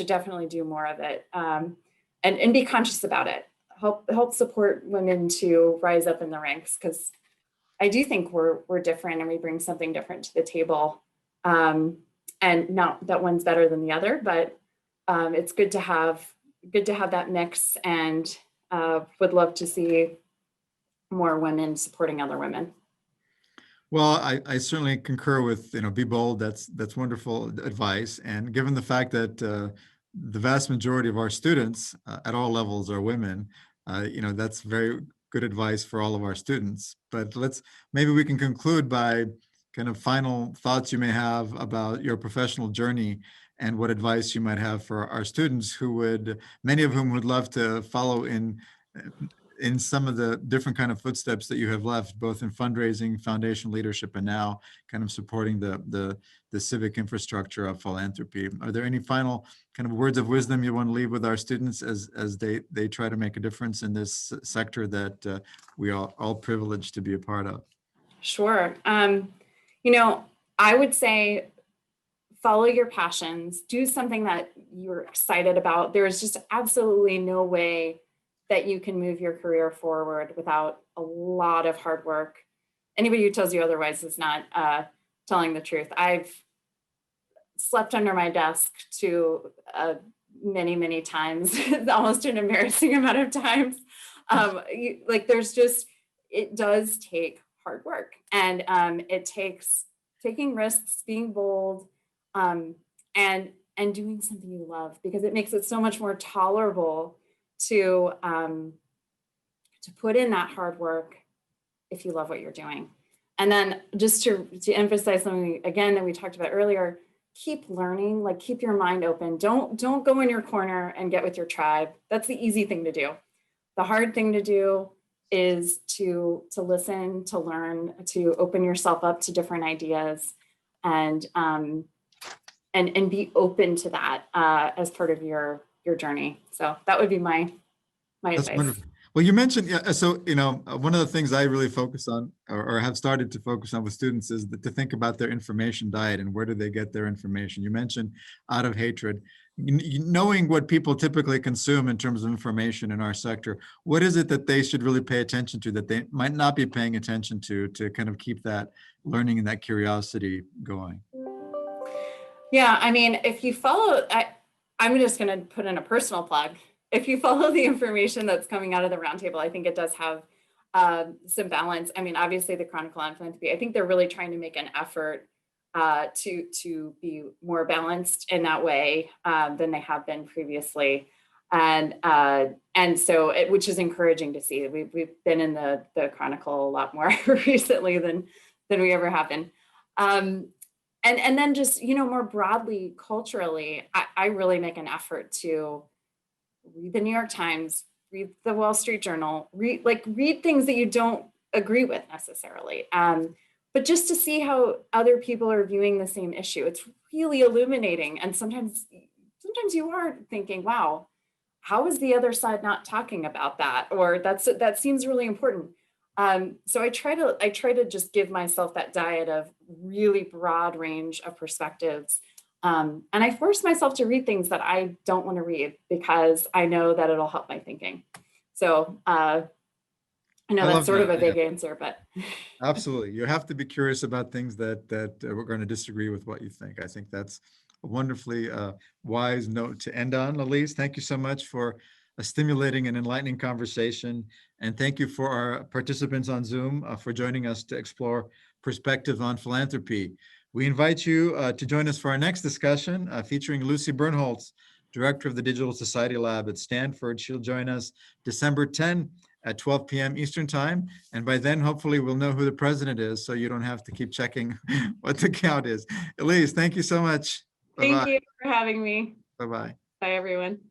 [SPEAKER 2] definitely do more of it, and be conscious about it. Help support women to rise up in the ranks, because I do think we're different and we bring something different to the table. And not that one's better than the other, but it's good to have that mix, and would love to see more women supporting other women.
[SPEAKER 1] Well, I certainly concur with, be bold. That's wonderful advice. And given the fact that the vast majority of our students at all levels are women, that's very good advice for all of our students. But maybe we can conclude by kind of final thoughts you may have about your professional journey and what advice you might have for our students many of whom would love to follow in some of the different kind of footsteps that you have left, both in fundraising, foundation leadership, and now kind of supporting the civic infrastructure of philanthropy. Are there any final kind of words of wisdom you want to leave with our students as they try to make a difference in this sector that we are all privileged to be a part of?
[SPEAKER 2] Sure. I would say follow your passions, do something that you're excited about. There is just absolutely no way that you can move your career forward without a lot of hard work. Anybody who tells you otherwise is not telling the truth. I've slept under my desk to many, many times, almost an embarrassing amount of times. It does take hard work, and it takes taking risks, being bold, and doing something you love, because it makes it so much more tolerable to put in that hard work if you love what you're doing. And then just to emphasize something again that we talked about earlier, keep learning, keep your mind open. Don't go in your corner and get with your tribe. That's the easy thing to do. The hard thing to do is to listen, to learn, to open yourself up to different ideas, and be open to that as part of your journey. So that would be my
[SPEAKER 1] That's
[SPEAKER 2] advice.
[SPEAKER 1] wonderful. Well, you mentioned, one of the things I really focus on or have started to focus on with students is to think about their information diet and where do they get their information. You mentioned out of hatred. Knowing what people typically consume in terms of information in our sector, what is it that they should really pay attention to that they might not be paying attention to kind of keep that learning and that curiosity going?
[SPEAKER 2] Yeah, I mean, if you follow, I'm just going to put in a personal plug. If you follow the information that's coming out of the roundtable, I think it does have some balance. I mean, obviously the Chronicle on Philanthropy, I think they're really trying to make an effort to be more balanced in that way than they have been previously. And so, which is encouraging to see. We've been in the Chronicle a lot more recently than we ever have been. And then just, more broadly, culturally, I really make an effort to read the New York Times, read the Wall Street Journal, read things that you don't agree with necessarily. But just to see how other people are viewing the same issue, it's really illuminating. And sometimes you are thinking, wow, how is the other side not talking about that? Or that seems really important. So I try to just give myself that diet of really broad range of perspectives, And I force myself to read things that I don't want to read because I know that it'll help my thinking. So I know
[SPEAKER 1] I
[SPEAKER 2] that's
[SPEAKER 1] love
[SPEAKER 2] sort of
[SPEAKER 1] that.
[SPEAKER 2] a big answer, but
[SPEAKER 1] Absolutely. You have to be curious about things that we're going to disagree with what you think. I think that's a wonderfully wise note to end on. Elise, thank you so much for a stimulating and enlightening conversation. And thank you for our participants on Zoom for joining us to explore perspectives on philanthropy. We invite you to join us for our next discussion featuring Lucy Bernholtz, Director of the Digital Society Lab at Stanford. She'll join us December 10 at 12 p.m. Eastern Time. And by then, hopefully, we'll know who the president is, so you don't have to keep checking what the count is. Elise, thank you so much.
[SPEAKER 2] thank
[SPEAKER 1] Bye-bye.
[SPEAKER 2] you for having me.
[SPEAKER 1] Bye-bye.
[SPEAKER 2] Bye, everyone.